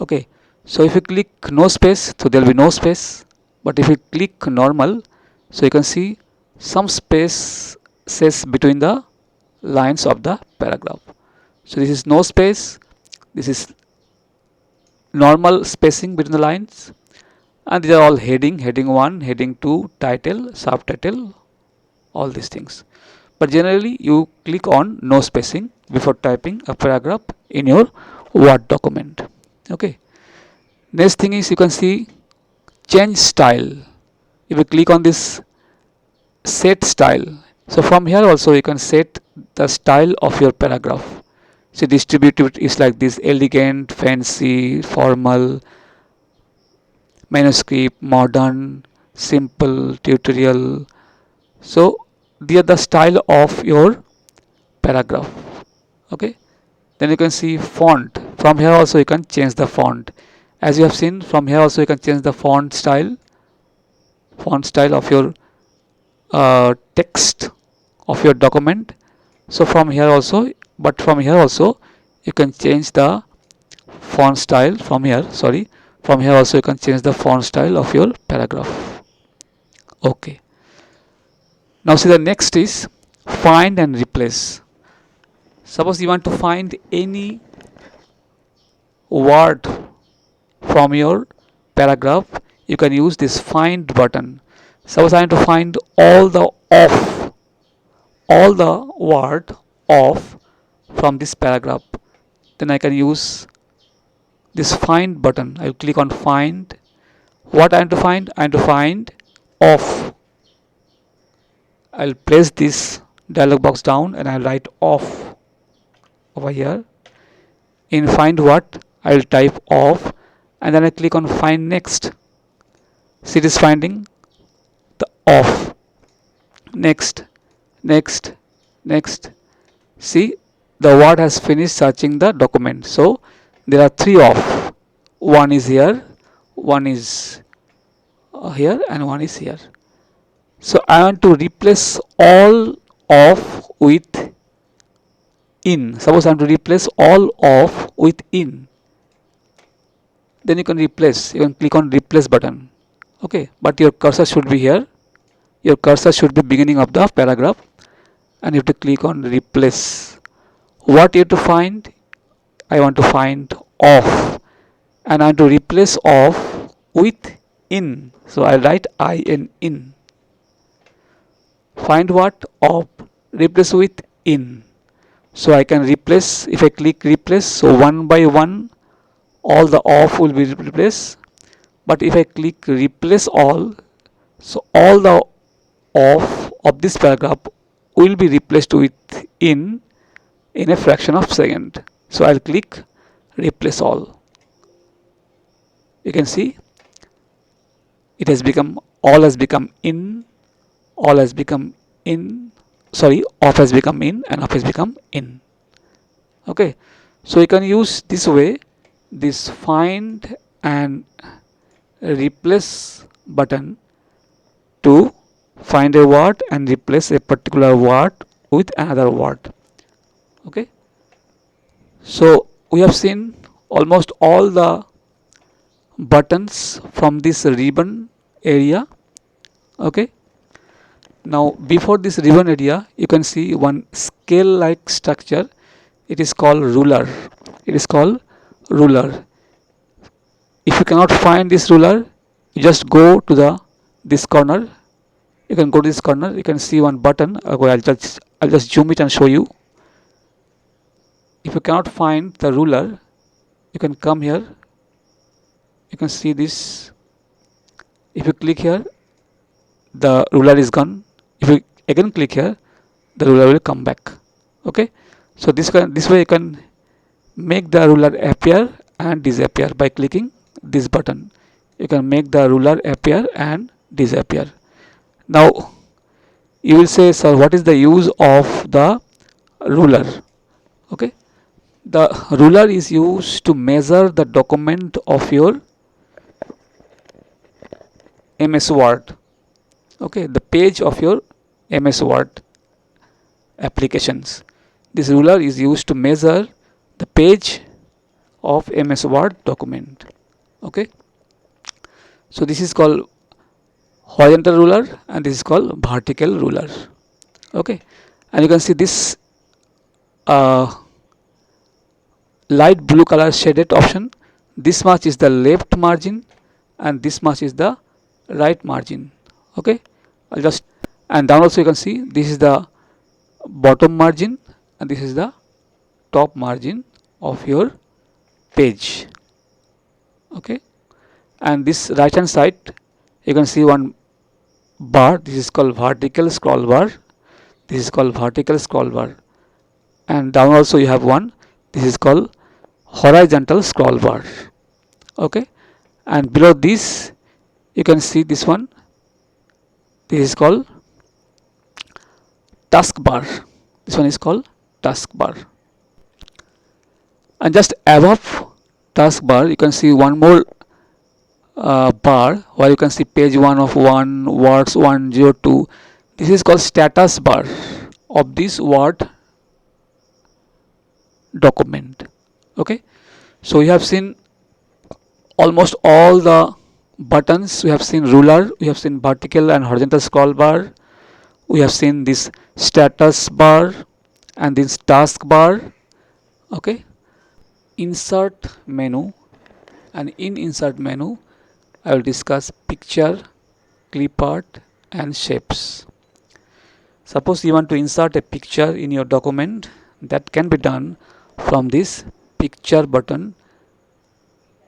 Okay, so if you click no space, so there will be no space. But if you click normal, so you can see some space says between the lines of the paragraph. So this is no space, this is normal spacing between the lines, and these are all heading 1, heading 2, title, subtitle, all these things. But generally you click on no spacing before typing a paragraph in your Word document. Okay. Next thing is you can see change style. If you click on this set style, so from here also you can set the style of your paragraph. So distributed is like this: elegant, fancy, formal, manuscript, modern, simple, tutorial. So they are the style of your paragraph. Okay. Then you can see font. From here also you can change the font. As you have seen, from here also you can change the font style of your text of your document. So from here also, but from here also you can change the font style from here. Sorry, from here also you can change the font style of your paragraph. Okay. Now see, the next is find and replace. Suppose you want to find any word from your paragraph, you can use this find button. Suppose I want to find all the word of from this paragraph, then I can use this find button. I will click on find. What I am to find? I am to find off. I'll place this dialog box down and I'll write off over here. In find what, I'll type off, and then I click on find next. See, it is finding the off. Next, next, next. See, the word has finished searching the document. So there are three off. One is here, one is here, and one is here. So I want to replace all off with in. Suppose I want to replace all off with in. Then you can replace. You can click on replace button. Okay, but your cursor should be here. Your cursor should be beginning of the paragraph, and you have to click on replace. What you have to find? I want to find off, and I want to replace off with in. So I write in. Find what? Off. Replace with in. So I can replace. If I click replace, so one by one all the off will be replaced. But if I click replace all, so all the off of this paragraph will be replaced with in a fraction of second. So I'll click replace all. You can see it has become, all has become in, all has become in, sorry, off has become in, and off has become in. Okay, so you can use this way, this find and replace button to find a word and replace a particular word with another word. Okay, so we have seen almost all the buttons from this ribbon area. Okay, now before this ribbon area you can see one scale like structure. It is called ruler. It is called ruler. If you cannot find this ruler, you just go to this corner. You can go to this corner. You can see one button. Okay, I'll just zoom it and show you. If you cannot find the ruler, you can come here. You can see this. If you click here, the ruler is gone. If you again click here, the ruler will come back. Okay, so this way you can make the ruler appear and disappear by clicking this button. You can make the ruler appear and disappear. Now you will say, sir, what is the use of the ruler? Okay, the ruler is used to measure the document of your MS Word. Okay, the page of your MS Word applications. This ruler is used to measure the page of MS Word document. Okay, so this is called horizontal ruler and this is called vertical ruler. Okay, and you can see this light blue color shaded option. This much is the left margin and this much is the right margin. Okay, I'll just, and down also you can see this is the bottom margin and this is the top margin of your page. Okay, and this right hand side you can see one bar. This is called vertical scroll bar. This is called vertical scroll bar, and down also you have one. This is called horizontal scroll bar. Okay, and below this you can see this one. This is called taskbar. This one is called taskbar, and just above taskbar you can see one more bar where you can see page 1 of 1, words 102. This is called status bar of this Word document. Okay, so we have seen almost all the buttons. We have seen ruler, we have seen vertical and horizontal scroll bar, we have seen this status bar and this task bar. Okay, insert menu, and in insert menu I will discuss picture, clip art and shapes. Suppose you want to insert a picture in your document, that can be done from this picture button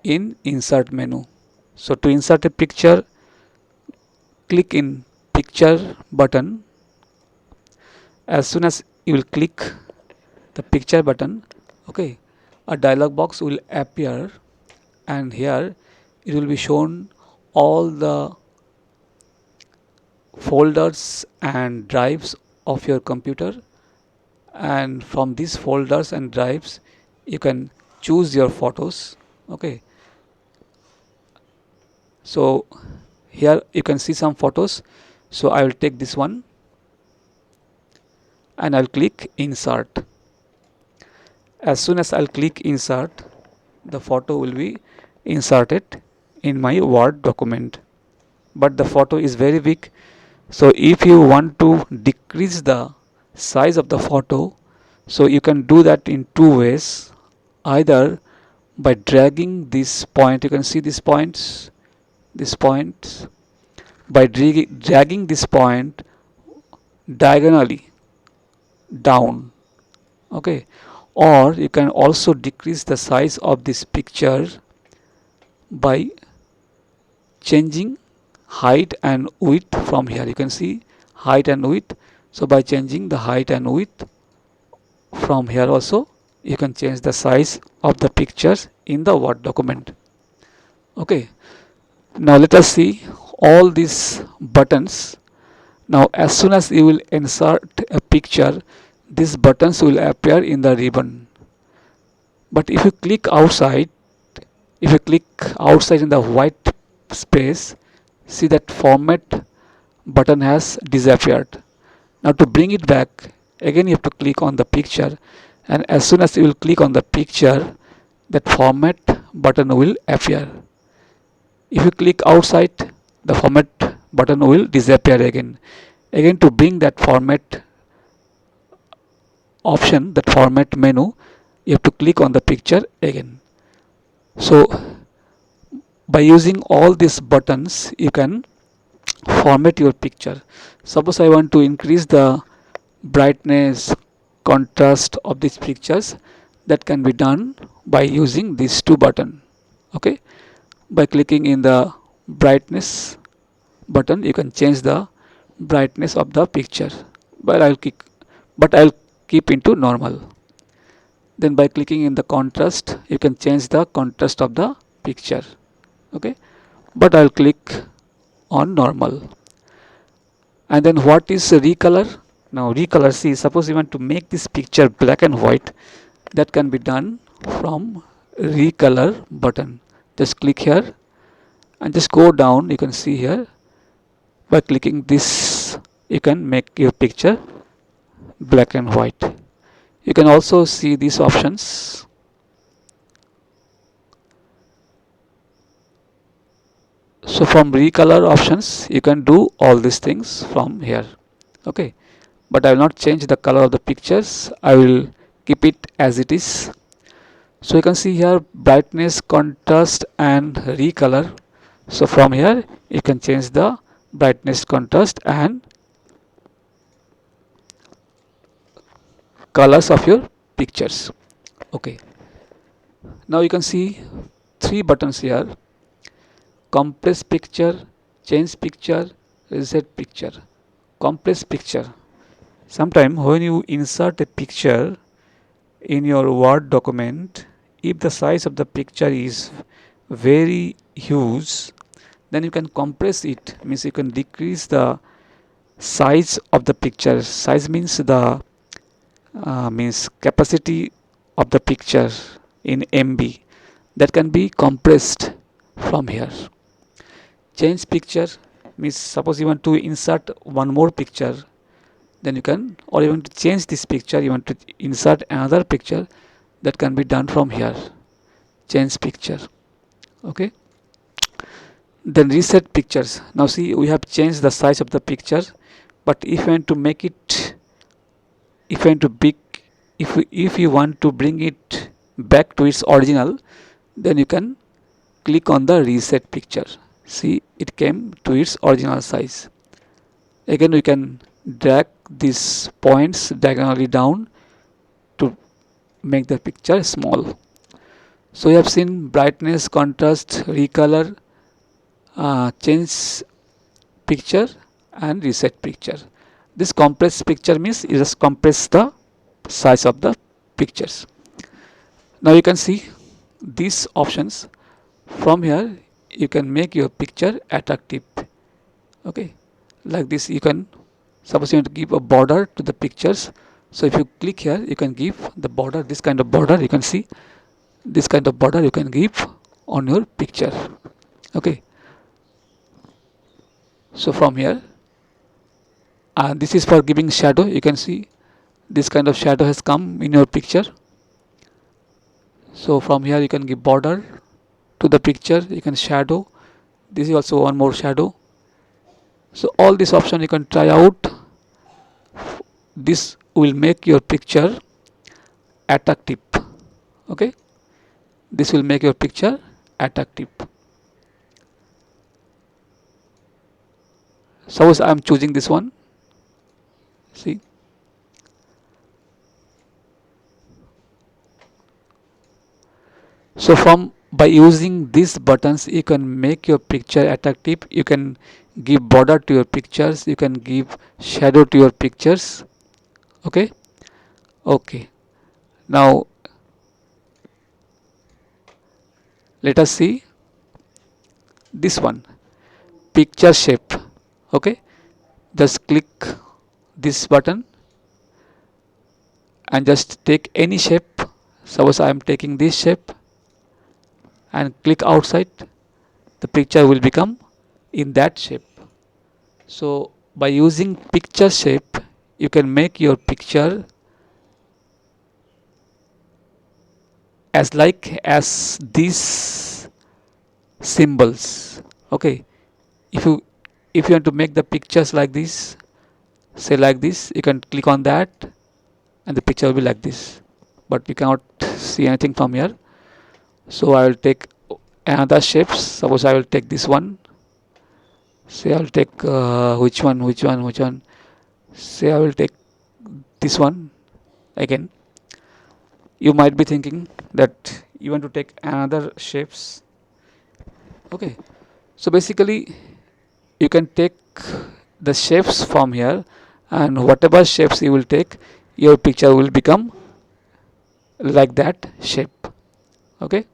in insert menu. So to insert a picture, click in picture button. As soon as you will click the picture button, okay, a dialog box will appear and here it will be shown all the folders and drives of your computer, and from these folders and drives you can choose your photos. Okay, so here you can see some photos. So I will take this one and I'll click insert. As soon as I'll click insert, the photo will be inserted in my Word document. But the photo is very big, so if you want to decrease the size of the photo, so you can do that in two ways. Either by dragging this point, you can see these points, this point, by dragging this point diagonally down. Okay, or you can also decrease the size of this picture by changing height and width. From here you can see height and width. So by changing the height and width from here also you can change the size of the pictures in the Word document. Okay, now let us see all these buttons. Now as soon as you will insert a picture, these buttons will appear in the ribbon. But if you click outside, if you click outside in the white space, see that format button has disappeared. Now to bring it back, again you have to click on the picture, and as soon as you will click on the picture, that format button will appear. If you click outside, the format button will disappear again. Again, to bring that format option, that format menu, you have to click on the picture again. So by using all these buttons you can format your picture. Suppose I want to increase the brightness, contrast of these pictures, that can be done by using these two buttons. Okay, by clicking in the brightness button you can change the brightness of the picture, but I'll keep into normal. Then by clicking in the contrast you can change the contrast of the picture. Okay, but I'll click on normal. And then what is recolor? Now recolor, see, suppose you want to make this picture black and white, that can be done from recolor button. Just click here and just go down. You can see here, by clicking this you can make your picture black and white. You can also see these options. So from recolor options you can do all these things from here. Okay, but I will not change the color of the pictures, I will keep it as it is. So you can see here brightness, contrast and recolor. So from here you can change the brightness, contrast and colors of your pictures. Okay, now you can see three buttons here: compress picture, change picture, reset picture. Compress picture, sometime when you insert a picture in your Word document, if the size of the picture is very huge, then you can compress it, means you can decrease the size of the picture. Size means the means capacity of the picture in MB, that can be compressed from here. Change picture means suppose you want to insert one more picture, then you can, or you want to change this picture, you want to insert another picture, that can be done from here. Change picture. Okay, then reset pictures. Now see, we have changed the size of the picture, but if you want to make it, if you want to big, if you want to bring it back to its original, then you can click on the reset picture. See, it came to its original size. Again we can drag these points diagonally down to make the picture small. So you have seen brightness, contrast, recolor, change picture and reset picture. This compress picture means you just compress the size of the pictures. Now you can see these options. From here you can make your picture attractive. Okay, like this. You can, suppose you want to give a border to the pictures, so if you click here you can give the border, this kind of border. You can see this kind of border you can give on your picture. Okay, so from here, and this is for giving shadow. You can see this kind of shadow has come in your picture. So from here you can give border to the picture, you can shadow. This is also one more shadow. So all this option you can try out. This will make your picture attractive. Okay, this will make your picture attractive. Suppose I am choosing this one. See, so from by using these buttons you can make your picture attractive. You can give border to your pictures, you can give shadow to your pictures. Okay, okay, now let us see this one, picture shape. Okay, just click this button and just take any shape. Suppose I am taking this shape and click outside, the picture will become in that shape. So by using picture shape you can make your picture as like as these symbols. Okay, if you want to make the pictures like this, say like this, you can click on that and the picture will be like this, but you cannot see anything from here. So I will take another shapes. Suppose I will take this one. Say I will take which one. Say I will take this one again. You might be thinking that you want to take another shapes. Okay, so basically you can take the shapes from here, and whatever shapes you will take, your picture will become like that shape. Okay,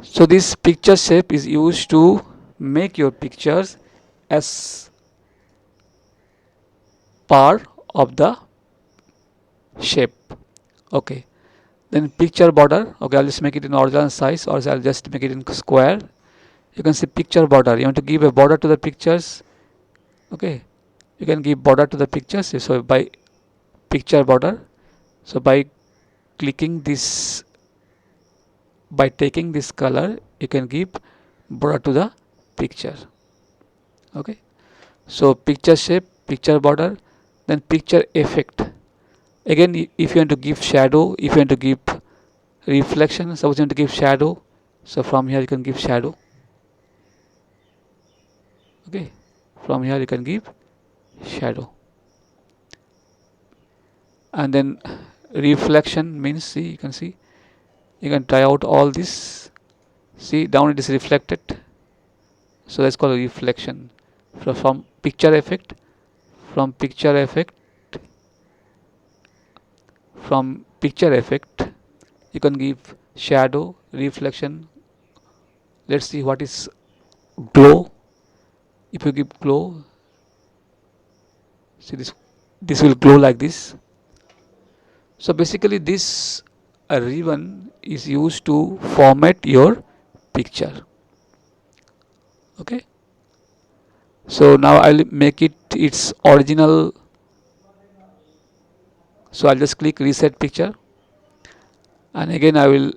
so this picture shape is used to make your pictures as part of the shape. Okay, then picture border. Okay, I'll just make it in original size, or I'll just make it in square. You can see picture border. You want to give a border to the pictures. Okay, you can give border to the pictures. So by picture border, so by clicking this, by taking this color, you can give border to the picture. Okay, so picture shape, picture border, then picture effect. Again, if you want to give shadow, if you want to give reflection, suppose you want to give shadow, so from here you can give shadow. Okay, from here you can give shadow. And then reflection means, see, you can see, you can try out all this. See, down it is reflected, so that's called reflection. So from picture effect, from picture effect, from picture effect you can give shadow, reflection. Let's see what is glow. If you give glow, see this will glow like this. So basically this ribbon is used to format your picture. Okay, so now I'll make it its original. So I'll just click reset picture, and again I will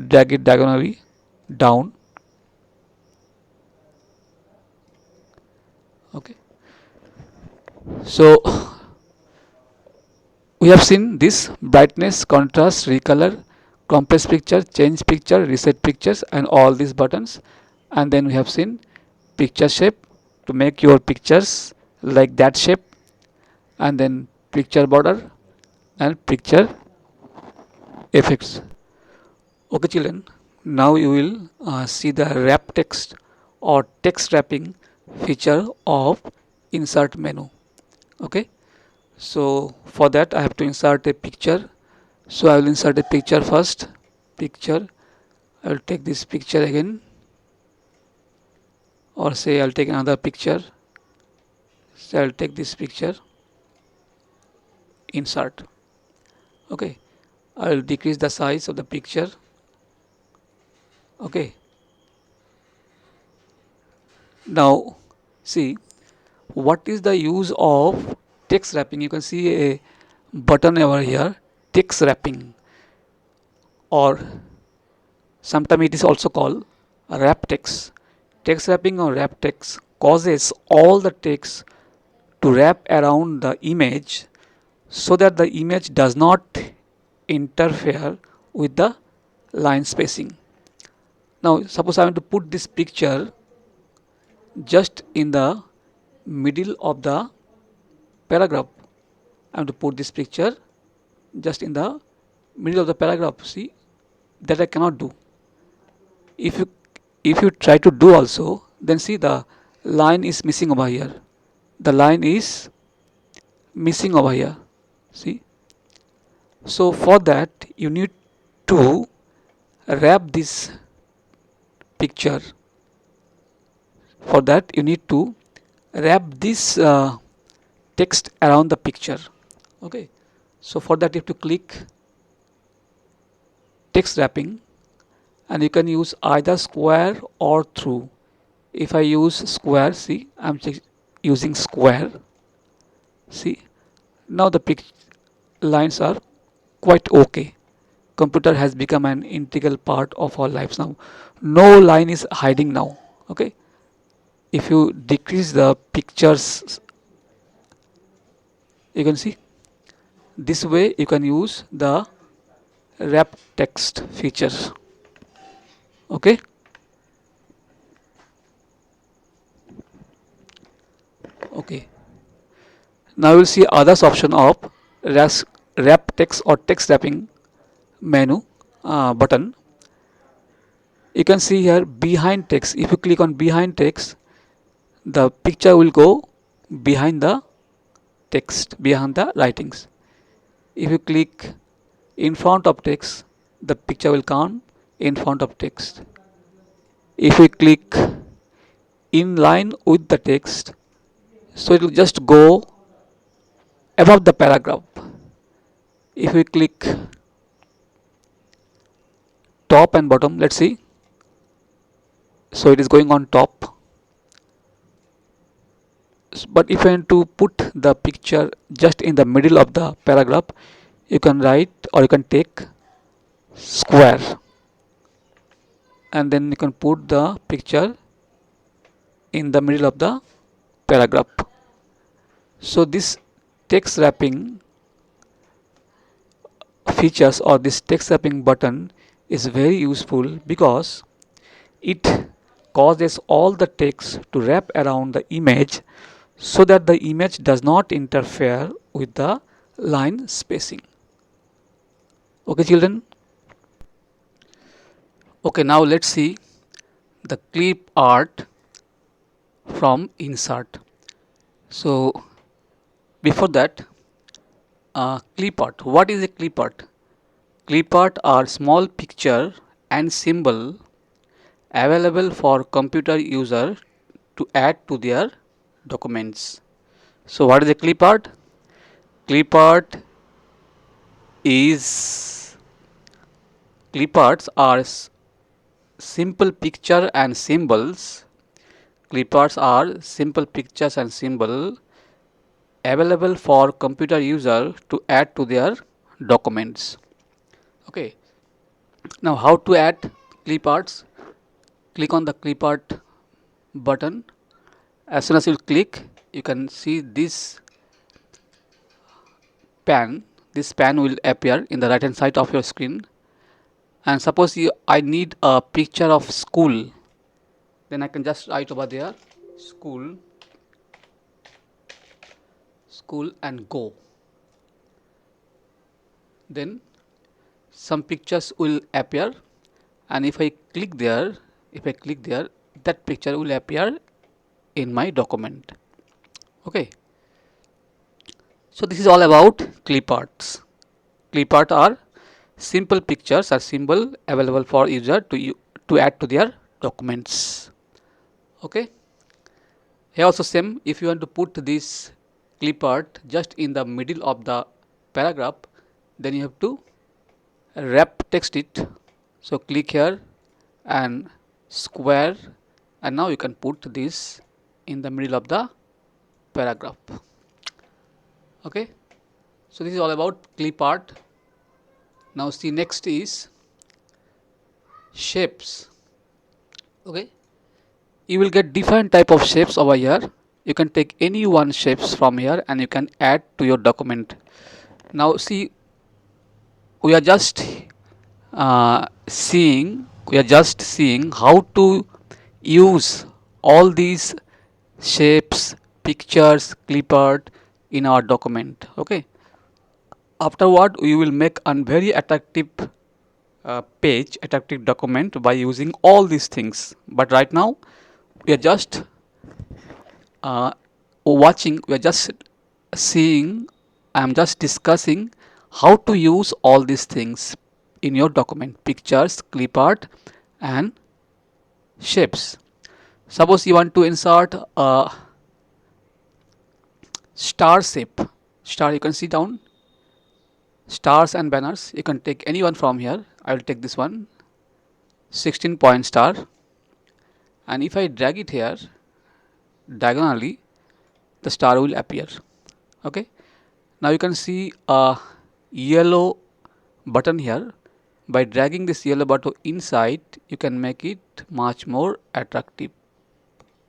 drag it diagonally down. Okay, so we have seen this brightness, contrast, recolor, compress picture, change picture, reset pictures, and all these buttons. And then we have seen picture shape to make your pictures like that shape, and then picture border and picture effects. Okay, children, now you will see the wrap text or text wrapping feature of insert menu. Okay, so for that I have to insert a picture. So I will insert a picture first. Picture, I will take this picture again. or say I'll take another picture. So I'll take this picture, insert. Okay, I'll decrease the size of the picture. Okay, now see what is the use of text wrapping. You can see a button over here, text wrapping, or sometimes it is also called wrap text. Text wrapping or wrap text causes all the text to wrap around the image so that the image does not interfere with the line spacing. Now suppose I want to put this picture just in the middle of the paragraph. I want to put this picture just in the middle of the paragraph. See, that I cannot do. If you try to do also, then see the line is missing over here. The line is missing over here. See, so for that you need to wrap this picture. For that you need to wrap this text around the picture. Okay, so for that you have to click text wrapping, and you can use either square or through. If I use square, see, I'm using square. See, now the lines are quite okay. Computer has become an integral part of our lives now. No line is hiding now. Okay, if you decrease the pictures, you can see this way you can use the wrap text feature. Okay, okay, now we'll see others option of wrap text or text wrapping menu button. You can see here behind text. If you click on behind text, the picture will go behind the text, behind the writings. If you click in front of text, the picture will come in front of text. If we click in line with the text, so it will just go above the paragraph. If we click top and bottom, let's see, so it is going on top. But if I want to put the picture just in the middle of the paragraph, you can write or you can take square, and then you can put the picture in the middle of the paragraph. So this text wrapping features or this text wrapping button is very useful because it causes all the text to wrap around the image so that the image does not interfere with the line spacing. Okay, children. Okay, now let's see the clip art from insert. So before that, clip art. What is a clip art? Clip art are small picture and symbol available for computer user to add to their documents. So what is a clip art? Clip art is clip arts are simple picture and symbols. Clip arts are simple pictures and symbol available for computer user to add to their documents. Okay, now how to add clip arts? Click on the clip art button. As soon as you click, you can see this pan. This pan will appear in the right hand side of your screen. And suppose I need a picture of school, then I can just write over there school and go. Then some pictures will appear, and if I click there, that picture will appear in my document. Okay, so this is all about clip arts. Clip art are simple pictures or symbol available for user to add to their documents. Okay. Here also same, if you want to put this clip art just in the middle of the paragraph, then you have to wrap text it. So click here and square, and now you can put this in the middle of the paragraph. Okay, so this is all about clip art. Now see, next is shapes. Okay, you will get different type of shapes over here. You can take any one shapes from here and you can add to your document. Now see, we are just seeing how to use all these shapes, pictures, clip art in our document. Okay, afterward we will make a very attractive page, attractive document by using all these things. But right now we are just uh, watching, we are just seeing, I am just discussing how to use all these things in your document: pictures, clip art, and shapes. Suppose you want to insert a star shape. Star, you can see down, stars and banners. You can take any one from here. I will take this one, 16-point star, and if I drag it here diagonally, the star will appear. Okay, now you can see a yellow button here. By dragging this yellow button inside, you can make it much more attractive.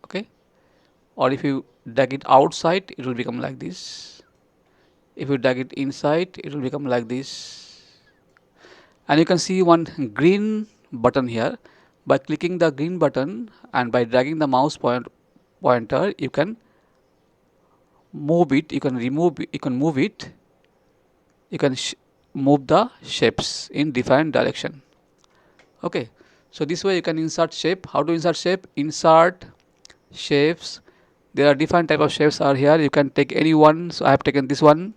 Okay, or if you drag it outside, it will become like this. If you drag it inside, it will become like this. And you can see one green button here. By clicking the green button and by dragging the mouse pointer, you can move it, you can remove it, you can move it, you can move the shapes in different direction. Okay, so this way you can insert shape. How to insert shape? Insert shapes. There are different type of shapes are here. You can take any one. So I have taken this one.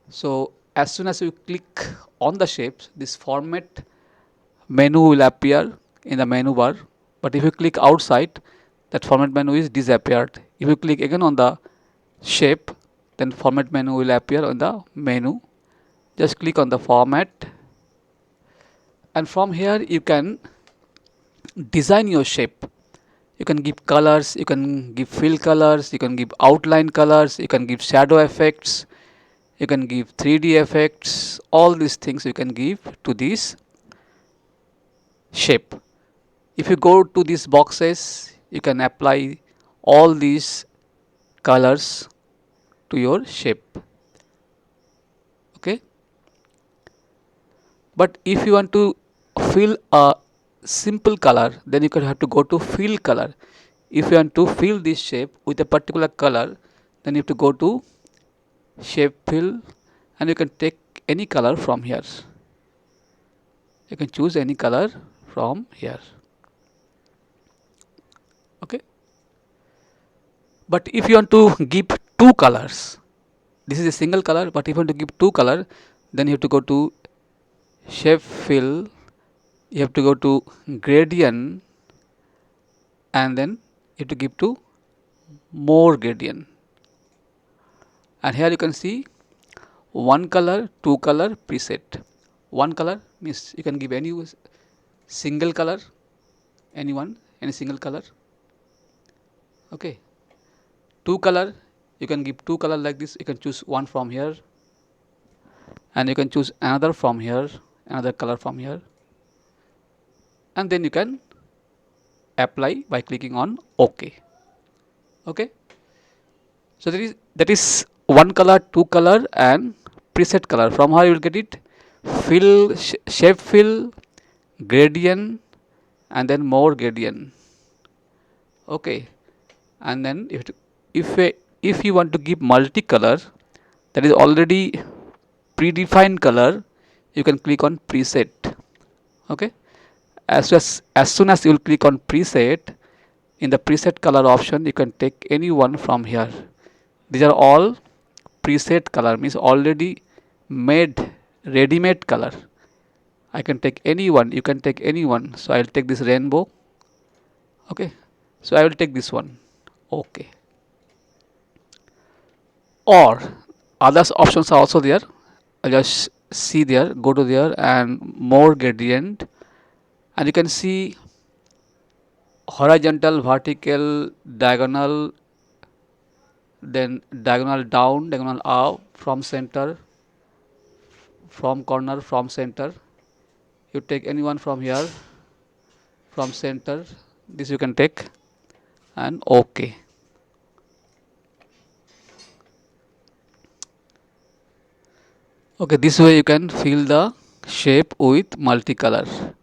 So as soon as you click on the shapes, this format menu will appear in the menu bar. But if you click outside, that format menu is disappeared. If you click again on the shape, then format menu will appear on the menu. Just click on the format, and from here you can design your shape. You can give colors, you can give fill colors, you can give outline colors, you can give shadow effects, you can give 3D effects. All these things you can give to this shape. If you go to these boxes, you can apply all these colors to your shape. Okay, but if you want to fill a simple color, then you can have to go to fill color. If you want to fill this shape with a particular color, then you have to go to shape fill, and you can take any color from here. You can choose any color from here. Okay, but if you want to give two colors, this is a single color, but if you want to give two color, then you have to go to shape fill, you have to go to gradient, and then you have to give to more gradient. And here you can see one color, two color preset. One color means you can give any single color, any single color. Okay, two color, you can give two color like this. You can choose one from here, and you can choose another from here, another color from here, and then you can apply by clicking on OK. Okay, so that is one color, two color, and preset color. From how you will get it? Fill, shape fill, gradient, and then more gradient. Okay, and then if you want to give multicolor, that is already predefined color, you can click on preset. Okay, as soon as you will click on preset, in the preset color option, you can take any one from here. These are all preset color, means already made, ready-made color. I can take any one, you can take any one. So I will take this rainbow. Okay, so I will take this one. OK. Or other options are also there. I'll just see there, go to there and more gradient, and you can see horizontal, vertical, diagonal, then diagonal down, diagonal up, from center, from corner, from center. You take any one from here, from center. This you can take and OK. Okay, this way you can fill the shape with multicolor.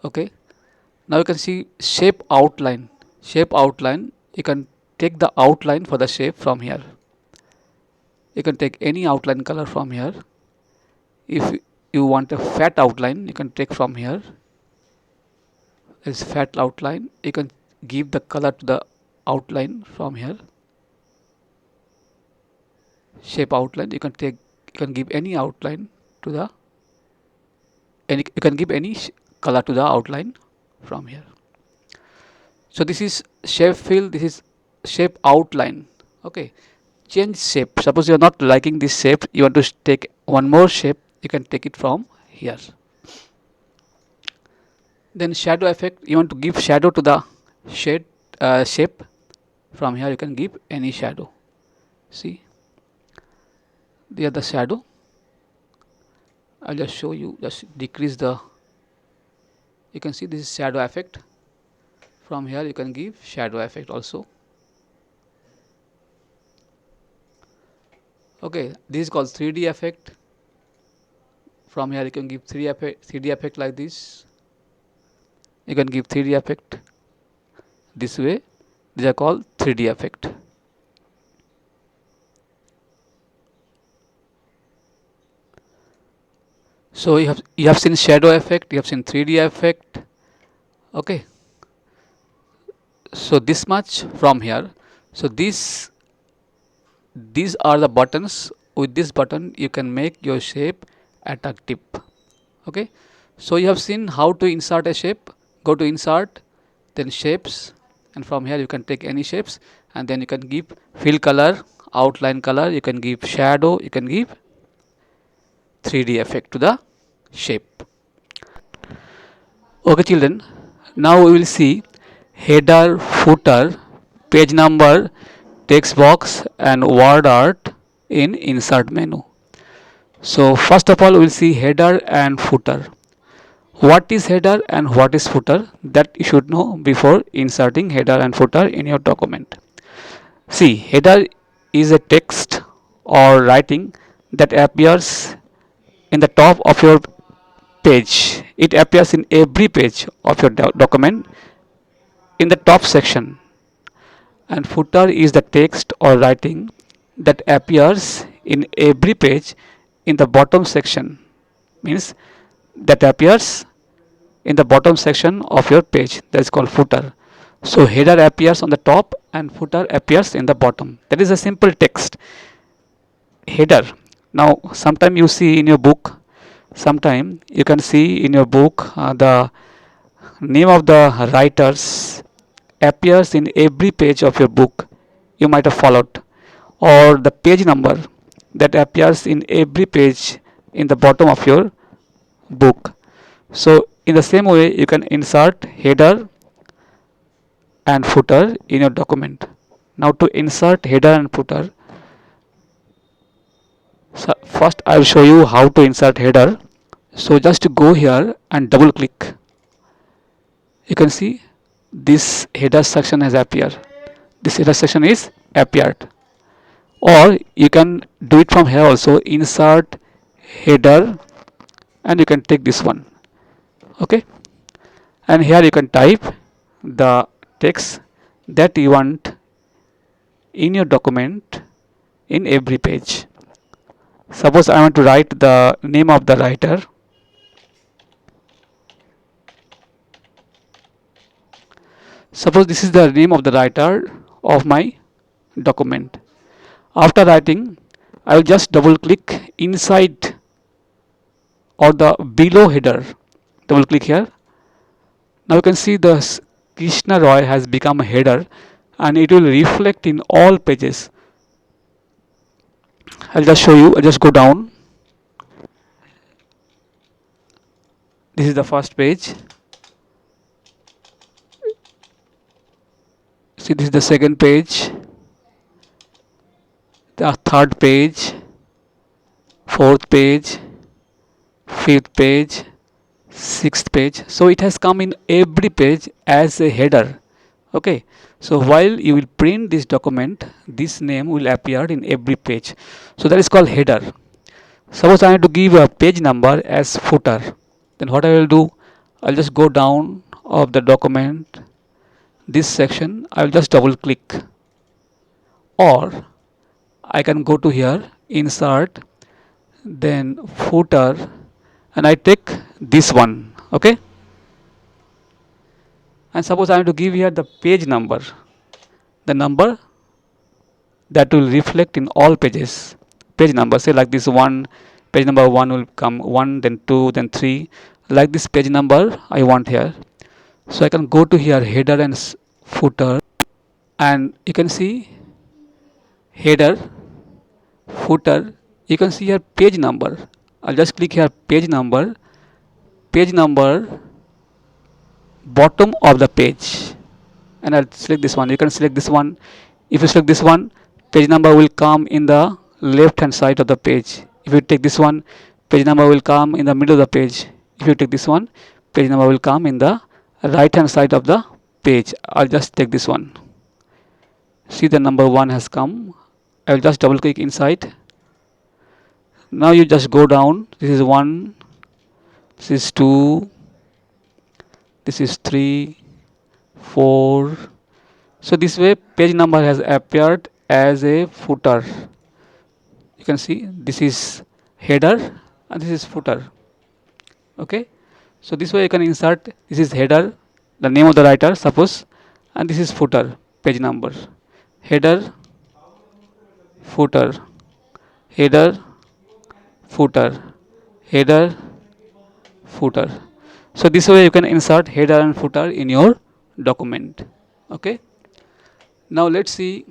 Okay, now you can see shape outline. Shape outline, you can take the outline for the shape from here. You can take any outline color from here. If you want a fat outline, you can take from here. This fat outline, you can give the color to the outline from here. Shape outline, you can take, you can give any outline to the, you can give any color to the outline from here. So this is shape fill, this is shape outline. Okay, change shape. Suppose you are not liking this shape, you want to take one more shape, you can take it from here. Then shadow effect, you want to give shadow to the shade shape. From here you can give any shadow. See, there the shadow. I'll just show you, just decrease the, you can see this is shadow effect. From here you can give shadow effect also. Okay, this is called 3D effect. From here you can give 3D effect like this. You can give 3D effect this way. These are called 3D effect. So you have seen shadow effect, you have seen 3D effect. Okay, so this much from here. So these are the buttons. With this button you can make your shape attractive. Okay, so you have seen how to insert a shape. Go to insert, then shapes, and from here you can take any shapes, and then you can give fill color, outline color, you can give shadow, you can give 3D effect to the shape. Okay children, now we will see header, footer, page number, text box and word art in insert menu. So first of all we will see header and footer. What is header and what is footer, that you should know before inserting header and footer in your document. See, header is a text or writing that appears in the top of your page. It appears in every page of your document in the top section. And footer is the text or writing that appears in every page in the bottom section. Means that appears in the bottom section of your page. That is called footer. So header appears on the top and footer appears in the bottom. That is a simple text. Header. Now sometime you see in your book, sometime you can see in your book the name of the writers appears in every page of your book. You might have followed, or the page number that appears in every page in the bottom of your book. So in the same way you can insert header and footer in your document. Now to insert header and footer, so first I will show you how to insert header. So just go here and double click. You can see this header section has appeared. This header section is appeared. Or you can do it from here also, insert header, and you can take this one. Okay, and here you can type the text that you want in your document in every page. Suppose I want to write the name of the writer. Suppose this is the name of the writer of my document. After writing, I will just double click inside or the below header. Double click here. Now you can see the Krishna Roy has become a header. and it will reflect in all pages. I'll just show you. I'll just go down. This is the first page. See, this is the second page, the third page, fourth page, fifth page, sixth page. So it has come in every page as a header. Okay, so while you will print this document, this name will appear in every page. So that is called header. Suppose I need to give a page number as footer, then what I will do, I'll just go down of the document, this section, I will just double click, or I can go to here, insert, then footer, and I take this one. Okay, and suppose I have to give here the page number, the number that will reflect in all pages, page number, say like this one, page number 1 will come 1, then 2, then 3, like this page number I want here. So I can go to here, header and footer, and you can see header, footer, you can see here page number. I'll just click here page number, bottom of the page, and I'll select this one. You can select this one. If you select this one, page number will come in the left hand side of the page. If you take this one, page number will come in the middle of the page. If you take this one, page number will come in the right hand side of the page. I'll just take this one. See, the number 1 has come. I will just double click inside. Now you just go down. This is 1, this is 2, this is 3, 4. So this way page number has appeared as a footer. You can see this is header and this is footer. Okay, so this way you can insert, this is header, the name of the writer suppose, and this is footer, page number, header, footer, header, footer, header, footer. So this way you can insert header and footer in your document. Okay, now let's see.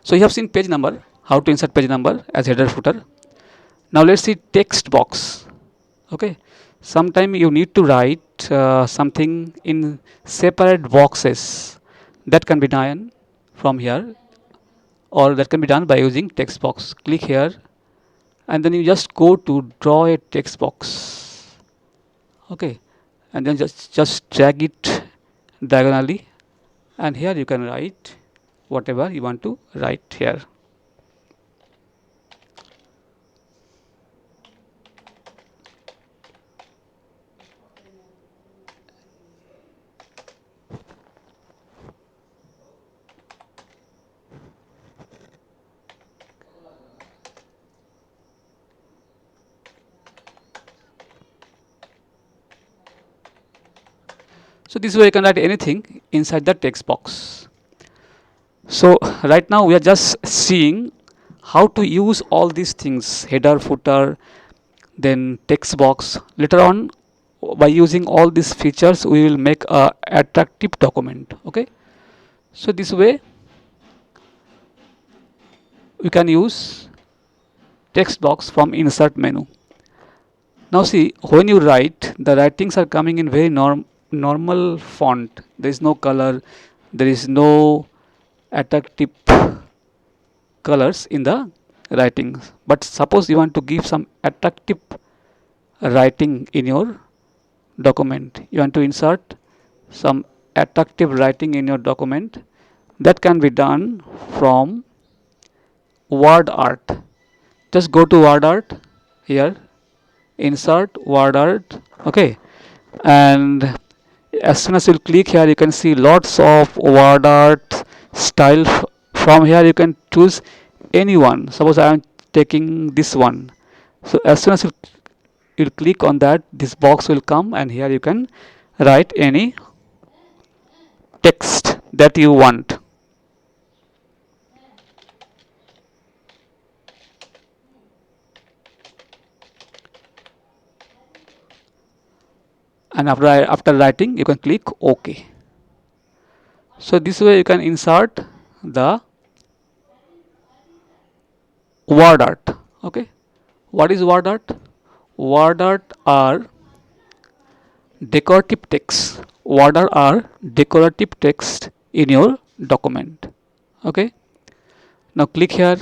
So you have seen page number, how to insert page number as header, footer. Now let's see text box. Okay, sometime you need to write something in separate boxes. That can be done from here, or that can be done by using text box. Click here, and then you just go to draw a text box. Okay, and then just drag it diagonally, and here you can write whatever you want to write here. So this way you can write anything inside the text box. So right now we are just seeing how to use all these things, header, footer, then text box. Later on, by using all these features, we will make a attractive document. Okay, so this way we can use text box from insert menu. Now see, when you write, the writings are coming in very normal font. There is no color, there is no attractive colors in the writings. But suppose you want to give some attractive writing in your document, you want to insert some attractive writing in your document, that can be done from word art. Just go to word art here, insert word art. Okay, and as soon as you click here, you can see lots of word art style. From here you can choose any one. Suppose I am taking this one. So as soon as you click on that, this box will come, and here you can write any text that you want. And after writing, you can click OK. So this way you can insert the word art. Okay, what is word art? Word art are decorative text. Word art are decorative text in your document. Okay, now click here.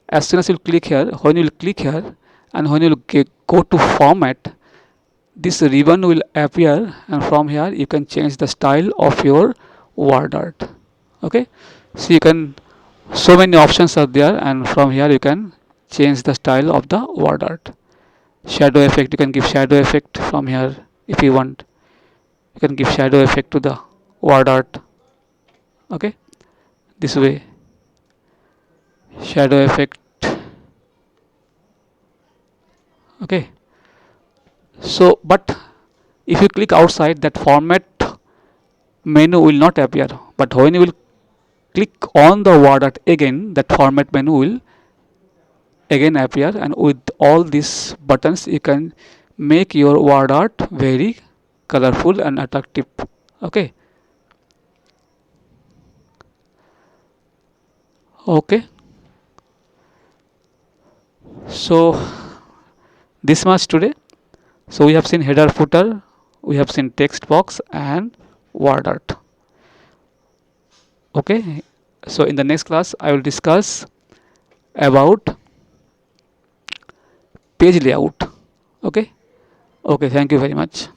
As soon as you click here, when you will click here and when you will go to format, this ribbon will appear, and from here you can change the style of your word art. Okay, so you can, so many options are there, and from here you can change the style of the word art. Shadow effect, you can give shadow effect from here. If you want, you can give shadow effect to the word art. Okay, this way, shadow effect. Okay, so but if you click outside, that format menu will not appear, but when you will click on the word art again, that format menu will again appear, and with all these buttons you can make your word art very colorful and attractive. Okay, okay, so this much today. So we have seen header, footer, we have seen text box and word art. Okay, so in the next class I will discuss about page layout. Okay, okay, thank you very much.